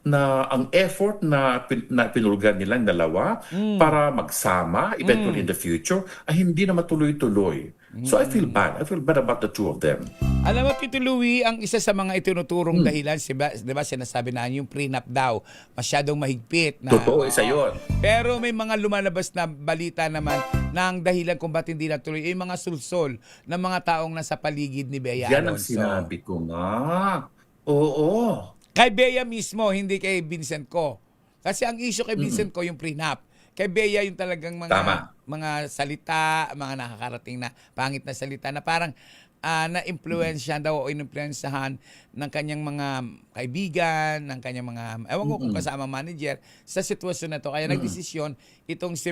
na ang effort na pinulgan nilang dalawa para magsama eventually in the future ay hindi na matuloy-tuloy. So I feel bad about the two of them. Alam mo, Tito Louie, ang isa sa mga itinuturong dahilan, di ba sinasabi na yung prenup daw, masyadong mahigpit. Totoo, isa yun. Pero may mga lumalabas na balita naman na ang dahilan kung ba't hindi natuloy ay mga sulsol ng mga taong nasa paligid ni Bea Yan ang Alonzo. sinabi ko nga. Oo. Kay Bea mismo, hindi kay Vincent Co. Kasi ang issue kay Vincent Co yung prenup. Kay Bea yung talagang mga salita, mga nakakarating na pangit na salita na parang na-influensyahan daw o in-influensyahan ng kanyang mga kaibigan, ng kanyang mga, ewan ko kung kasama manager, sa sitwasyon na to. Kaya nagdesisyon itong si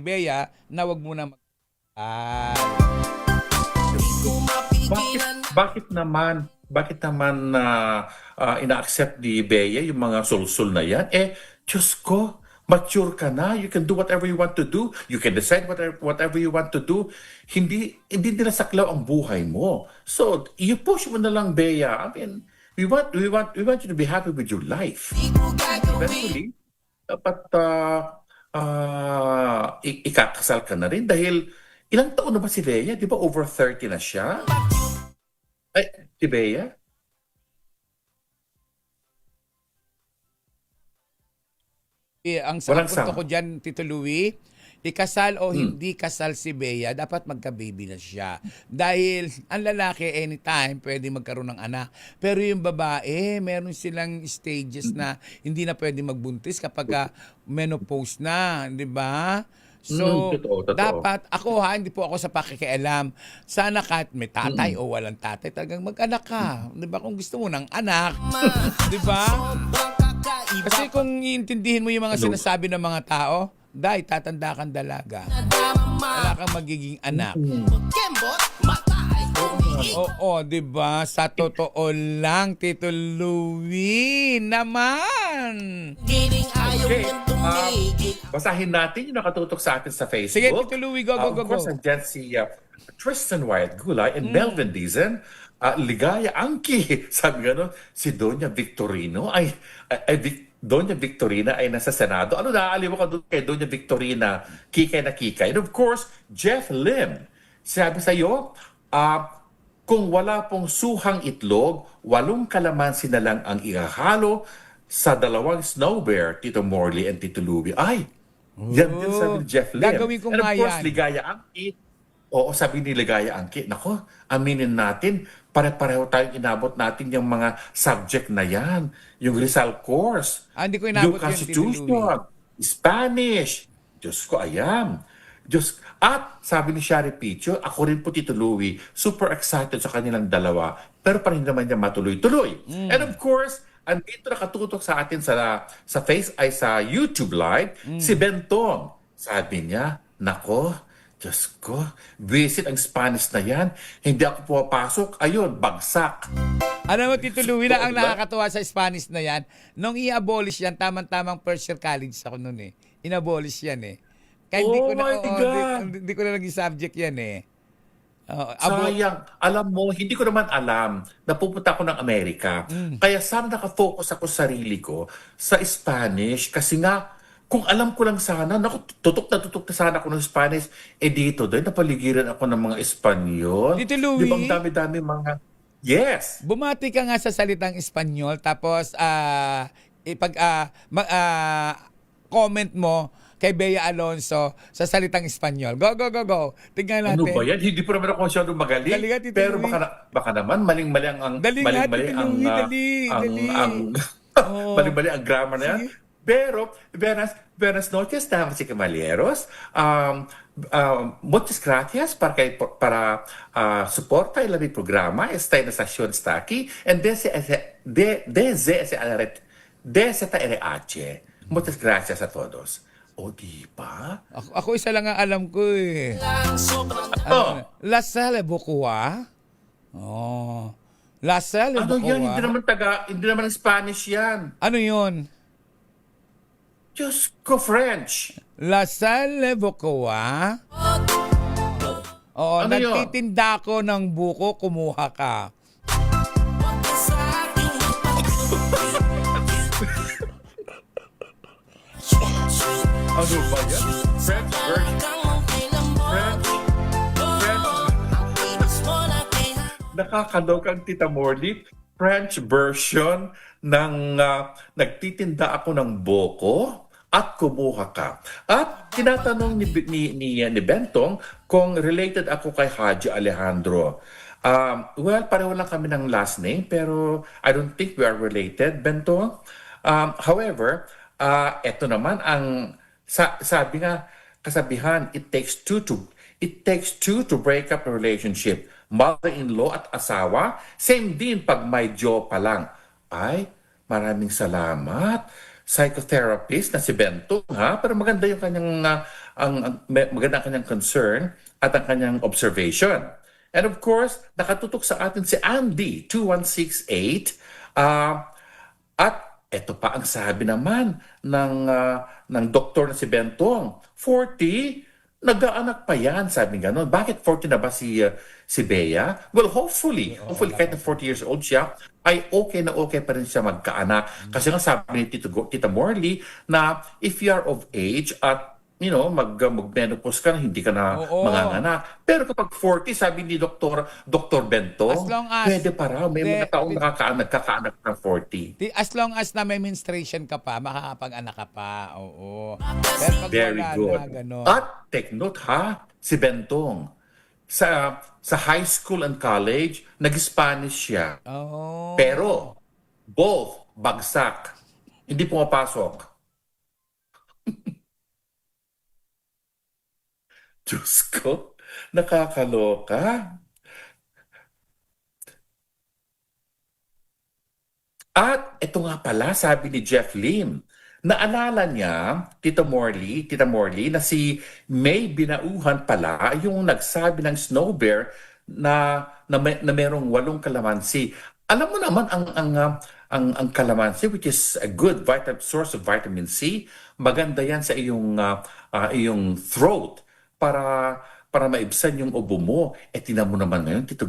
Bea na wag muna Bakit naman ina-accept ni Bea yung mga sulsul na yan? Diyos ko, mature ka na. You can do whatever you want to do. You can decide whatever you want to do. Hindi nila saklaw ang buhay mo. So, you push mo na lang, Bea. I mean, we want you to be happy with your life. Eventually, dapat ikakasal ka na rin dahil ilang taon na ba si Bea? Di ba over 30 na siya? Ay, si Bea? Ang sagot ko dyan, Tito Louie, ikasal o hindi kasal si Bea, dapat magka-baby na siya. Dahil ang lalaki anytime pwede magkaroon ng anak. Pero yung babae, meron silang stages na hindi na pwede magbuntis kapag menopause na, di ba? So, totoo. dapat, hindi po ako sa pakikialam. Sana kahit may tatay o walang tatay, talagang mag-anak ka. Di ba? Kung gusto mo ng anak, di ba? Kasi kung iintindihin mo yung mga sinasabi ng mga tao, tatanda kang dalaga. Wala kang magiging anak. Oo, di ba? Sa totoo lang, Tito Louie naman. Okay. Basahin natin yung nakatutok sa atin sa Facebook. Sige, Tito Louie, go. Of course, andyan si Tristan Wyatt Gulay and Melvin Dizen. Ligaya Angki. Sabi gano'n, si Doña Victorino Doña Victorina ay nasa Senado. Ano naaaliw ko doon kay Doña Victorina? Kikay na kikay. And of course, Jeff Lim. Sabi sa iyo, kung wala pong suhang itlog, 8 kalamansi na lang ang ihahalo sa 2 snow bear, Tito Morley and Tito Louie. Ay, yan din sabi ni Jeff Lim. Gagawin ko and of course, yan. Ligaya Angki. Oo, sabi ni Ligaya Angki, nako, aminin natin, pare-pareho tayong inabot natin yung mga subject na yan. Yung Rizal course, hindi ko inabot yung Constitution, Spanish. Diyos ko, ayan. At sabi ni Shari Picho, ako rin po, Tito Louie, super excited sa kanilang dalawa, pero pa rin naman niya matuloy-tuloy. And of course, andito nakatutok sa atin sa YouTube Live, si Bentong. Sabi niya, nako, Diyos ko, visit ang Spanish na yan. Hindi ako pumapasok. Ayun, bagsak. Ano mo, Tito Louie, na ang nakakatuwa sa Spanish na yan, nung i-abolish yan, tamang first year college ako noon eh. In-abolish yan eh. Kaya hindi ko na naging subject yan eh. Sayang. Alam mo, hindi ko naman alam na pupunta ako ng Amerika. Kaya sana nakafocus ako sa sarili ko sa Spanish kasi nga, kung alam ko lang sana, tutok na sana ako ng Spanish, dito doon, napaligiran ako ng mga Espanyol. Tito Louie? Di ba ang dami-dami mga... Yes! Bumati ka nga sa salitang Espanyol, tapos comment mo kay Bea Alonzo sa salitang Espanyol. Go. Tingnan natin. Ano ba yan? Hindi po naman ako masyadong magaling. Pero baka naman, maling-mali ang maling-mali ang grammar na yan. Pero, buenas noches, damas y caballeros. Muchas gracias para soportar mi programa. Esta estación está aquí en DZRH. Muchas gracias a todos. O, di ba? Ako isa lang ang alam ko eh. La Salle Bocua? Oh. La Salle Ano Bocua? yan? Hindi naman Spanish yan. Ano yun? Diyos ko, French. La Salle Bocua? Oo, Ano yun? nagtitinda ko ng buko, kumuha ka. Ano ba yan? French version? French? Nakakalok ang Tita Morley. French version ng nagtitinda ako ng boko at kumuha ka. At tinatanong ni Bentong kung related ako kay Haji Alejandro. Well, pareho lang kami ng last name pero I don't think we are related, Bentong. However, eto naman ang sabi nga kasabihan, it takes two to break up a relationship. Mother-in-law at asawa, same din pag may jowa pa lang. Ay, maraming salamat. Psychotherapist na si Bentong, ha? Pero maganda yung kanyang maganda ang kanyang concern at ang kanyang observation. And of course, nakatutok sa atin si Andy 2168 at eto pa ang sabi naman ng doktor na si Bentong, 40, nag-aanak pa yan, sabi nga nun. Bakit 40 na ba si Bea? Well, hopefully kahit na 40 years old siya, ay okay pa rin siya magkaanak. Kasi nga sabi ni Tita Morley na if you are of age at mag-menopause ka na, hindi ka na manganganak. Pero kapag 40, sabi ni Dr. Bento, pwede pa raw. May mga taong nagkakaanak ng 40. As long as na may menstruation ka pa, makakapag-anak ka pa. Oo. Pero pag Very wala good. na, gano'n. At take note ha, si Bentong, sa high school and college, nag-Spanish siya. Oo. Pero, both, bagsak. Hindi pumapasok. Diyos ko, nakakaloka. At ito nga pala, sabi ni Jeff Lim, naalala niya, Tita Morley, na si May Binauhan pala yung nagsabi ng Snow Bear na merong 8 kalamansi. Alam mo naman ang kalamansi, which is a good source of vitamin C, maganda yan sa iyong throat para maibsan yung ubo mo. Tinan mo naman ngayon, Tita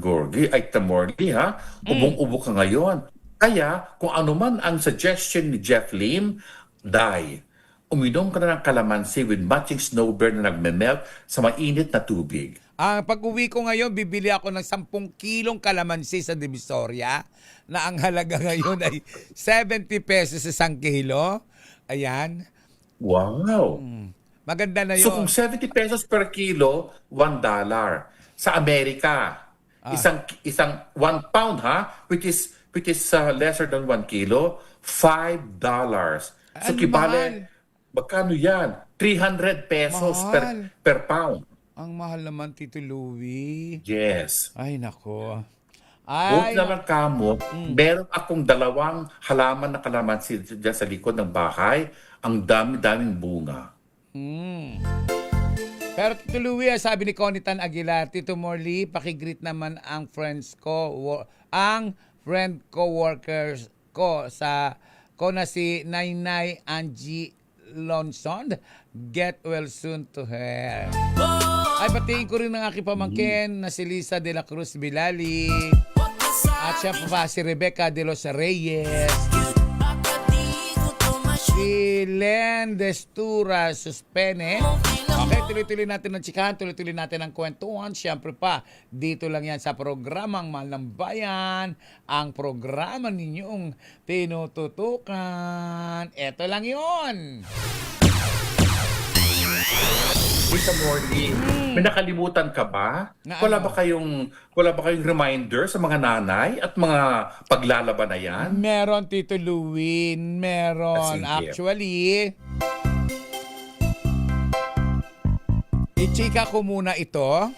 Morley, ha? Ubong-ubo ka ngayon. Kaya, kung ano man ang suggestion ni Jeff Lim, uminom ka na ng kalamansi with matching Snow Bear na nagme-melt sa mainit na tubig. Pag-uwi ko ngayon, bibili ako ng 10 kilong kalamansi sa Divisoria na ang halaga ngayon ay 70 pesos isang kilo. Ayan. Wow! Maganda na yun. So kung 70 pesos per kilo, $1. Sa Amerika, isang 1 pound which is lesser than 1 kilo, $5. So kibale, magkano yan? 300 pesos per pound. Ang mahal naman, Tito Louie. Yes. Ay, nako. Huwag naman kamo, meron akong 2 halaman na kalamansi dyan sa likod ng bahay. Ang dami-daming bunga. Pero Tito Louie, sabi ni Conitan Aguilar, Tito Morley, pakigreet naman ang friend co-workers ko na si Nainay Angie Lonson. Get well soon to her. Ay, batiin ko rin ng aking pamangkin na si Lisa de la Cruz Bilali. At siya pa si Rebecca de los Reyes. Si Len Destura Suspene. Okay, tuloy-tuloy natin ang chikahan, tuloy-tuloy natin ang kwentuhan. Siyempre pa, dito lang yan sa programang Mahal ng Bayan, ang programa ninyong tinututukan. Eto lang yon. Tita Morley, may nakalimutan ka ba? Wala ba kayong reminder sa mga nanay at mga paglalaban na yan? Meron, Tito Louie. Meron. Actually, i-chika ko muna ito.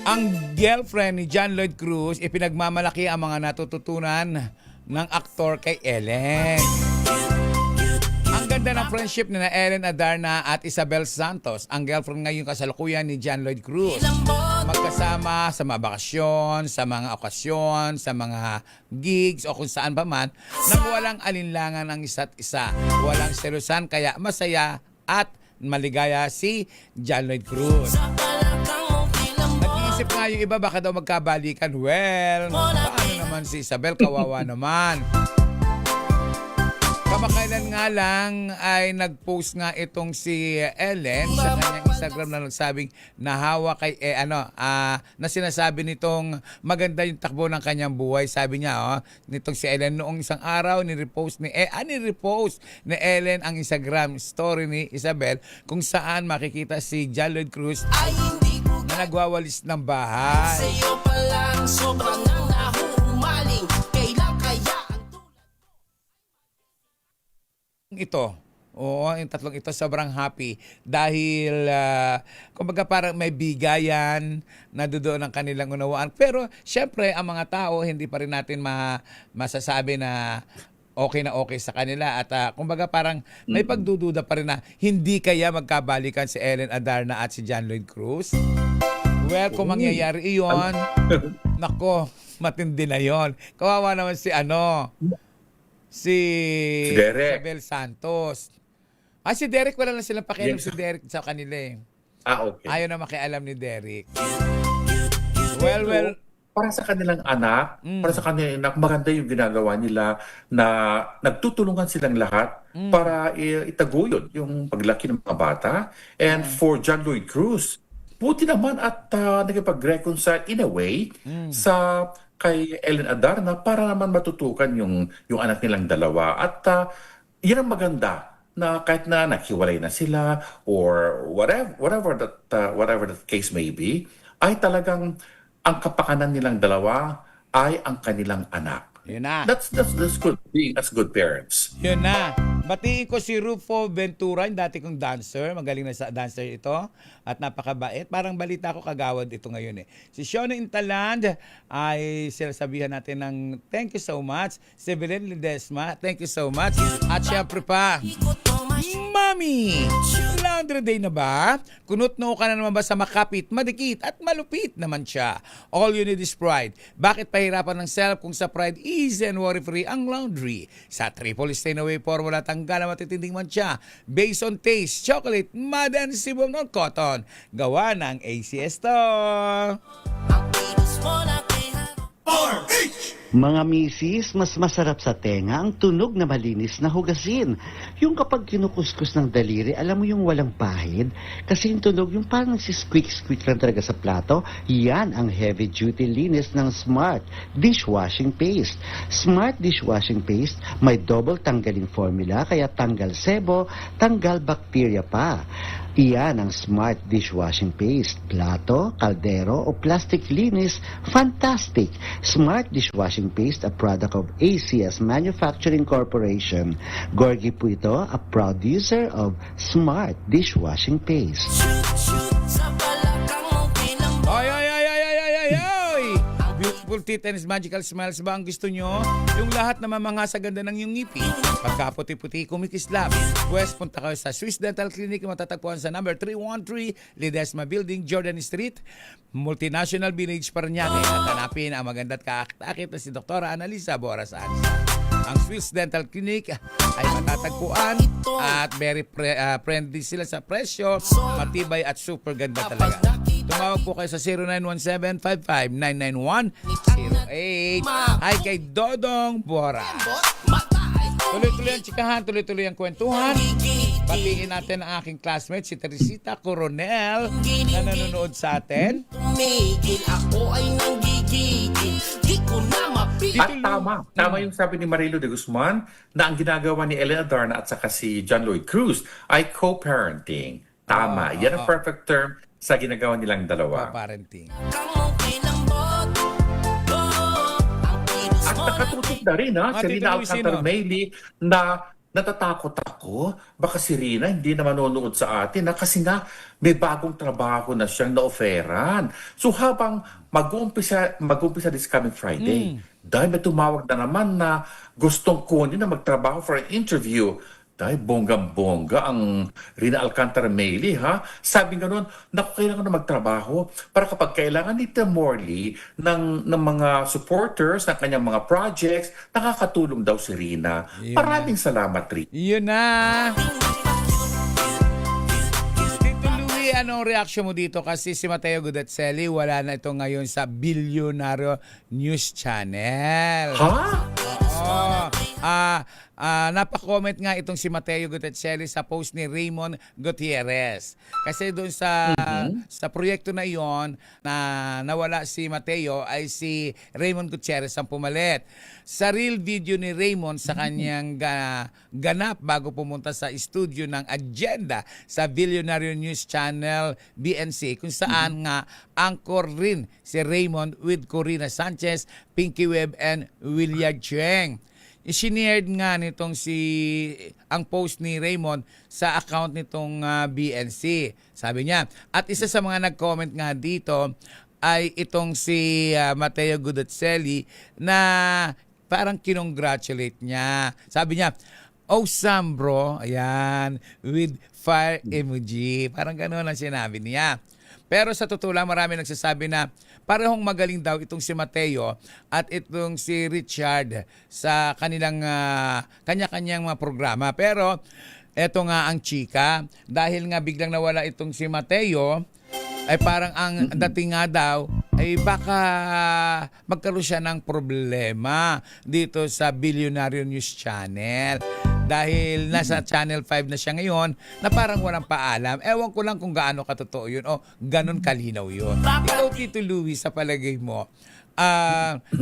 Ang girlfriend ni John Lloyd Cruz, ipinagmamalaki ang mga natututunan ng aktor kay Ellen. Ganda ng friendship ni na Ellen Adarna at Isabel Santos, ang girlfriend ngayon kasalukuyan ni John Lloyd Cruz. Magkasama sa mga bakasyon, sa mga okasyon, sa mga gigs o kung saan pa man, nang walang alinlangan ng isa't isa. Walang selusan, kaya masaya at maligaya si John Lloyd Cruz. Nag-iisip nga yung iba, baka daw magkabalikan. Well, paano naman si Isabel? Kawawa naman. Kamakailan nga lang ay nag-post nga itong si Ellen sa kanyang Instagram na nagsabing nahawa kay na sinasabi nitong maganda yung takbo ng kanyang buhay. Sabi niya nitong si Ellen noong isang araw ni-repost ni Ellen ang Instagram story ni Isabel kung saan makikita si John Lloyd Cruz na nagwawalis ng bahay. Sa'yo pa lang sobrang nang nahuhumaling kailan kaya ito. Oo, yung tatlong ito sobrang happy dahil kumbaga parang may bigayan na doon ang kanilang unawaan. Pero syempre ang mga tao hindi pa rin natin masasabi na okay sa kanila at kumbaga parang may pagdududa pa rin na hindi kaya magkabalikan si Ellen Adarna at si John Lloyd Cruz. Well, kung mangyayari iyon, nako, matindi na yon. Kawawa naman si Derek. Isabel Santos. Si Derek, wala lang silang pakialam si Derek sa kanila eh. Okay. Ayaw na makialam ni Derek. Well, para sa kanilang anak, maganda yung ginagawa nila na nagtutulungan silang lahat para itaguyod yung paglaki ng mga bata. And for John Lloyd Cruz, buti naman at nakipag-reconcile in a way sa kay Ellen Adarna para naman matutukan yung anak nilang dalawa. At yan ang maganda na kahit na naghiwalay na sila or whatever that case may be, ay talagang ang kapakanan nilang dalawa ay ang kanilang anak. Yun na. That's good being as good parents. Yun na. Batiin ko si Rufo Ventura, yung dati kong dancer. Magaling na sa dancer ito. At napakabait. Parang balita ko kagawad ito ngayon eh. Si Shona Intaland ay sinasabihan natin ng thank you so much. Si Belen Ledesma, thank you so much. At syempre pa, Mami! Laundry day na ba? Kunot-no ka na naman ba sa makapit, madikit at malupit naman siya? All you need is pride. Bakit pahirapan ng self kung sa pride easy and worry-free ang laundry? Sa triple stain away formula, tanggal na matitinding mancha. Based on taste, chocolate, mud and sibong ng cotton. Gawa ng ACS to. Mga misis, mas masarap sa tenga ang tunog na malinis na hugasin. Yung kapag kinukuskus ng daliri, alam mo yung walang pahid? Kasi yung tunog, yung parang nagsisqueak-squeak lang talaga sa plato, yan ang heavy-duty linis ng Smart Dishwashing Paste. Smart Dishwashing Paste may double tanggaling formula, kaya tanggal sebo, tanggal bakterya pa. Iyan ang Smart Dishwashing Paste. Plato, kaldero o plastic linis, fantastic! Smart Dishwashing Paste, a product of ACS Manufacturing Corporation. Gorgie po ito, a proud user of Smart Dishwashing Paste. Beautiful teeth and magical smiles ba ang gusto nyo? Yung lahat na mamanga sa ganda ng yung ngipin. Pagkaputi-puti, kumikislap. Pwes, punta kayo sa Swiss Dental Clinic, matatagpuan sa number 313 Ledesma Building, Jordan Street, Multinational Village, Parañaque. At hanapin ang maganda at kaakit na si Dr. Annalisa Boras Ansa. Ang Swiss Dental Clinic ay matatagpuan at very friendly sila sa presyo, matibay at super ganda talaga. Tumawag po kayo sa 0917-5599108. Ay kay Dodong Bora. Tuloy-tuloy ang tsikahan, tuloy-tuloy ang kwentuhan. Batiin natin ang aking classmate, si Teresita Coronel, na nanonood sa atin. Ako ay nanggigigil, di ko na mapigil. At tama yung sabi ni Marilo de Guzman na ang ginagawa ni Ellen Adarna at saka si John Lloyd Cruz ay co-parenting. Tama, yan ang perfect term sa ginagawa nilang dalawa. Co-parenting. At nakatutok na rin si Rina Alcantar-Mayli na natatakot ako. Baka si Rina hindi na manonood sa atin kasi nga may bagong trabaho na siyang na-offeran. So habang mag-uumpisa this coming Friday, dahil may tumawag na naman na gustong kunin na magtrabaho for an interview Dahil bonggang-bongga ang Rina Alcantara Meili, ha? Sabi nga nun, naku, kailangan na magtrabaho para kapag kailangan ni Tim Morley ng mga supporters ng kanyang mga projects, nakakatulong daw si Rina. Yun Maraming salamat, Rina. Yun na. Tito Louie, anong reaksyon mo dito? Kasi si Mateo Gudatselli wala na ito ngayon sa Bilyonaryo News Channel. Ha? Oo. Napakomment nga itong si Mateo Gutatselli sa post ni Raymond Gutierrez. Kasi doon sa proyekto na iyon na nawala si Mateo ay si Raymond Gutierrez ang pumalit. Sa real video ni Raymond sa kanyang ganap bago pumunta sa studio ng Agenda sa Billionaire News Channel BNC kung saan nga anchor rin si Raymond with Corina Sanchez, Pinky Webb and William Cheng. Isineared nga nitong ang post ni Raymond sa account nitong BNC. Sabi niya, at isa sa mga nag-comment nga dito ay itong si Mateo Gudatselli na parang kinongratulate niya. Sabi niya, awesome bro, ayan, with fire emoji. Parang gano'n ang sinabi niya. Pero sa totoo lang, marami nagsasabi na parehong magaling daw itong si Mateo at itong si Richard sa kanilang kanya-kanyang mga programa. Pero eto nga ang chika, dahil nga biglang nawala itong si Mateo, ay parang ang dating nga daw ay baka magkaroon siya ng problema dito sa Billionaire News Channel. Dahil nasa Channel 5 na siya ngayon na parang walang paalam. Ewan ko lang kung gaano katotoo yun o ganon kalinaw yun. Ikaw, Tito Louie, sa palagay mo,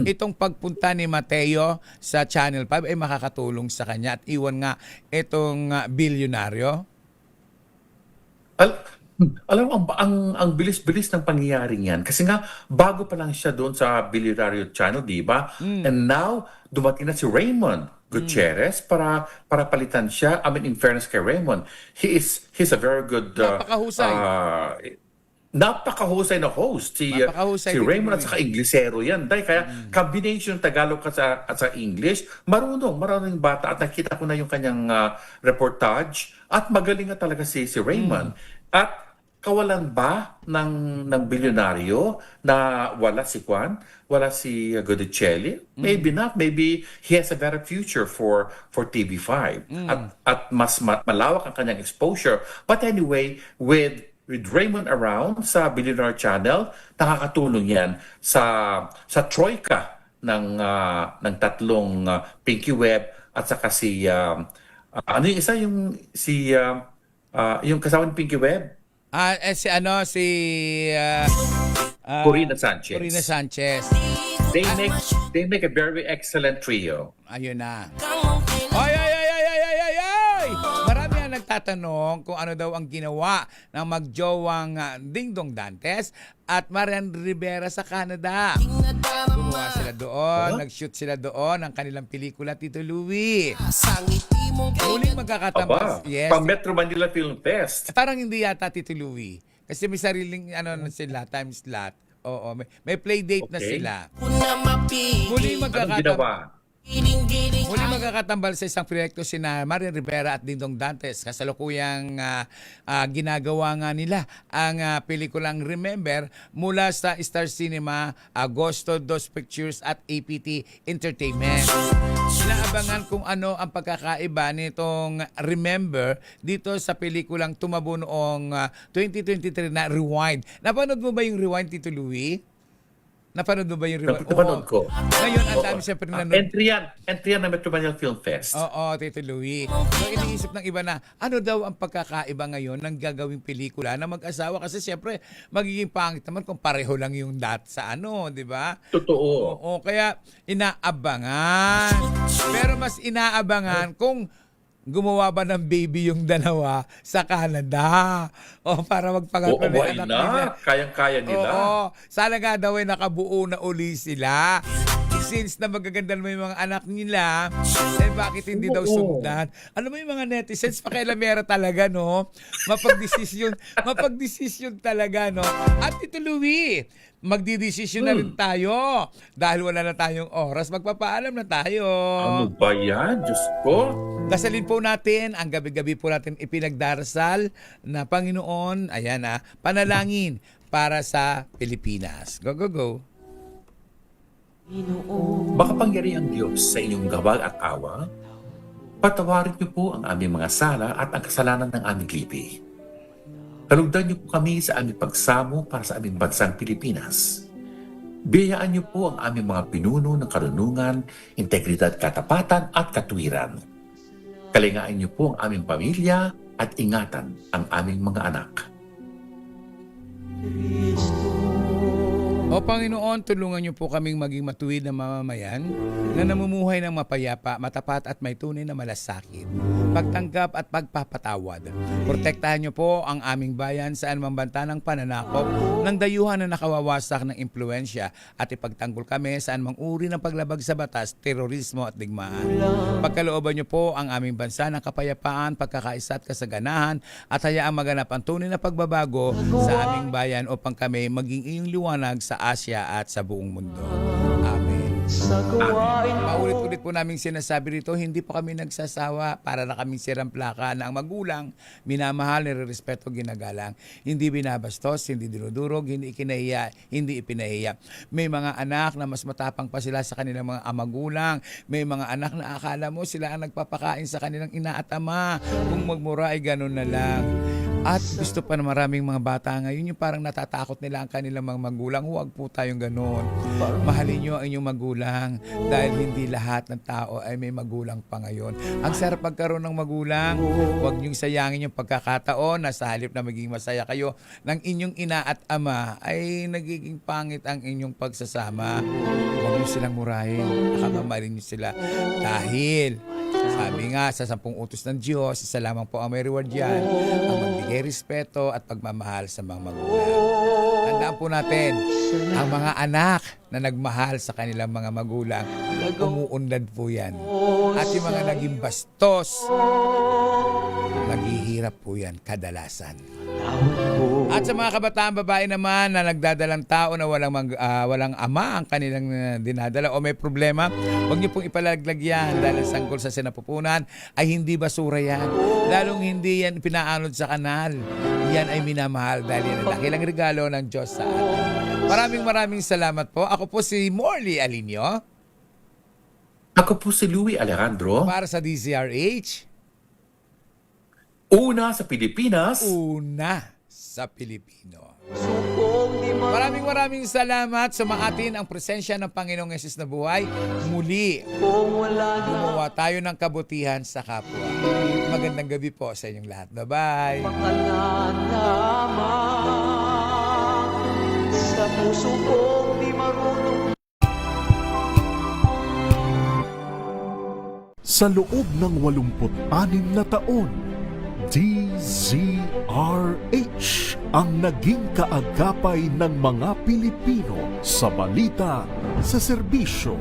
itong pagpunta ni Mateo sa Channel 5 ay makakatulong sa kanya at iwan nga itong bilyonaryo? Alam mo, ang bilis-bilis ng pangyayaring yan. Kasi nga, bago pa lang siya doon sa Billionaire Channel, di ba? And now, dumating na si Raymond Gutierrez para palitan siya. I mean, in fairness kay Raymond, he's a very good... napakahusay na host. Si Raymond at saka Inglesero yan. Dahil kaya, combination Tagalog at sa English, marunong yung bata. At nakita ko na yung kanyang reportage. At magaling nga talaga si Raymond. At kawalan ba ng bilyonaryo na wala si Juan, wala si Gudatselli? Maybe not. Maybe he has a better future for TV5 at mas malawak ang kanyang exposure. But anyway, with Raymond around sa Billionaire Channel, nakakatulong yan sa troika ng tatlong Pinky Webb at saka si ano yung isa yung kasama ni Pinky Webb? Corina Sanchez. Corina Sanchez. They make a very excellent trio. Ayun na. Ay! Marami ang nagtatanong kung ano daw ang ginawa ng magjowang Dingdong Dantes at Marian Rivera sa Canada. Gumawa sila doon, nag-shoot sila doon ng kanilang pelikula, Tito Louie. Muling magkakatambas. Yes. Pang Metro Manila Film Fest. Parang hindi yata, Tito Louie. Kasi may sariling sila, time slot. Oo, may play date na sila. Muling magkakatambal sa isang proyekto sina Marian Rivera at Dingdong Dantes. Kasalukuyang ginagawa nga nila ang pelikulang Remember mula sa Star Cinema, Agosto Dos Pictures at APT Entertainment. Inaabangan kung ano ang pagkakaiba nitong Remember dito sa pelikulang tumabo noong 2023 na Rewind. Napanood mo ba yung Rewind, Tito Louie? Napanood mo ba yung Rewind? Napanood ko. Ngayon, ang dami siyempre nanonood. Entry yan na Metro Manila Film Fest. Oo, Tito Louie. So, iniisip ng iba na, ano daw ang pagkakaiba ngayon ng gagawing pelikula na mag-asawa? Kasi siyempre, magiging pangit naman kung pareho lang yung sa di ba? Totoo. Oo, kaya inaabangan. Pero mas inaabangan kung gumawa ba ng baby yung dalawa sa Canada. O para magpangalan ng anak nila. Kayang-kaya nila. Oo. Sana nga daw ay nakabuo na uli sila. since na magaganda naman yung mga anak nila, eh bakit hindi daw sundan? Alam mo yung mga netizens, pakailamera talaga, no? Mapagdesisyon talaga, no? At Tito Louie, magdidesisyon na rin tayo. Dahil wala na tayong oras, magpapaalam na tayo. Ano ba yan? Diyos ko. Dasalin po natin, ang gabi-gabi po natin ipinagdarasal na Panginoon, ayan panalangin para sa Pilipinas. Go, go, go. Makapangyarihang Diyos sa inyong gabal at awa, patawarin niyo po ang aming mga sala at ang kasalanan ng aming lipi. Kalugdan niyo po kami sa aming pagsamo para sa aming bansang Pilipinas. Biyayaan niyo po ang aming mga pinuno ng karunungan, integridad, katapatan at katwiran. Kalingain niyo po ang aming pamilya at ingatan ang aming mga anak. O Panginoon, tulungan niyo po kaming maging matuwid na mamamayan na namumuhay ng mapayapa, matapat at may tunay na malasakit, pagtanggap at pagpapatawad. Protektahan niyo po ang aming bayan sa anumang banta ng pananakop ng dayuhan na nakawawasak ng impluensya at ipagtanggol kami sa anumang uri ng paglabag sa batas, terorismo at digmaan. Pagkalooban niyo po ang aming bansa ng kapayapaan, pagkakaisa at kasaganahan at hayaang maganap ang tunay na pagbabago sa aming bayan upang kami maging iyong liwanag sa Asia at sa buong mundo. Amen. Paulit-ulit po namin sinasabi rito, hindi po kami nagsasawa para na kaming sirang plaka na ang magulang, minamahal, nirerespeto, ginagalang. Hindi binabastos, hindi dinudurog, hindi ikinahiya, hindi ipinahiya. May mga anak na mas matapang pa sila sa kanilang mga amagulang. May mga anak na akala mo sila ang nagpapakain sa kanilang ina at ama. Kung magmura ay ganun na lang. At gusto pa na maraming mga bata ngayon yung parang natatakot nila ang kanilang mga magulang. Huwag po tayong ganun. Mahalin nyo ang inyong magulang dahil hindi lahat ng tao ay may magulang pa ngayon. Ang sarap pagkaroon ng magulang. Huwag nyong sayangin yung pagkakataon na sa halip na maging masaya kayo ng inyong ina at ama ay nagiging pangit ang inyong pagsasama. Huwag nyo silang murahin. Nakakamarin nyo sila. Dahil sabi nga sa 10 utos ng Diyos, isa lamang po ang may reward yan, ang magbigay respeto at pagmamahal sa mga magulang. Tandaan po natin, ang mga anak na nagmahal sa kanilang mga magulang, umuunlad po yan. At yung mga naging bastos, naghihirap po yan kadalasan. At sa mga kabataan babae naman na nagdadalang tao na walang ama ang kanilang dinadala o may problema, huwag niyo pong ipalaglag yan dahil sanggol sa sinapupunan ay hindi basura yan. Lalong hindi yan pinaanod sa kanal. Yan ay minamahal dahil yan ang dakilang regalo ng Diyos sa atin. Maraming salamat po. Ako po si Morley Alinio. Ako po si Louie Alejandro. Para sa DZRH. Una sa Pilipinas. Una sa Pilipino. Maraming salamat. Sumaatin ang presensya ng Panginoong Yesus na buhay. Muli, gumawa tayo ng kabutihan sa kapwa. Magandang gabi po sa inyong lahat. Bye-bye. Sa puso kong di marunong. Sa loob ng 86 na taon, DZRH ang naging kaagapay ng mga Pilipino sa balita, sa serbisyo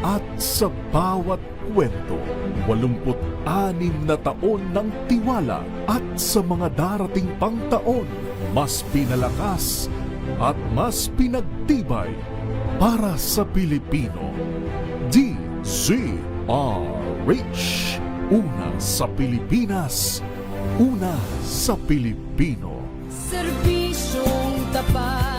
at sa bawat kwento. 86 na taon ng tiwala at sa mga darating pang taon, mas pinalakas at mas pinagtibay para sa Pilipino. DZRH, una sa Pilipinas, una sa Pilipino. Serbisyong tapat.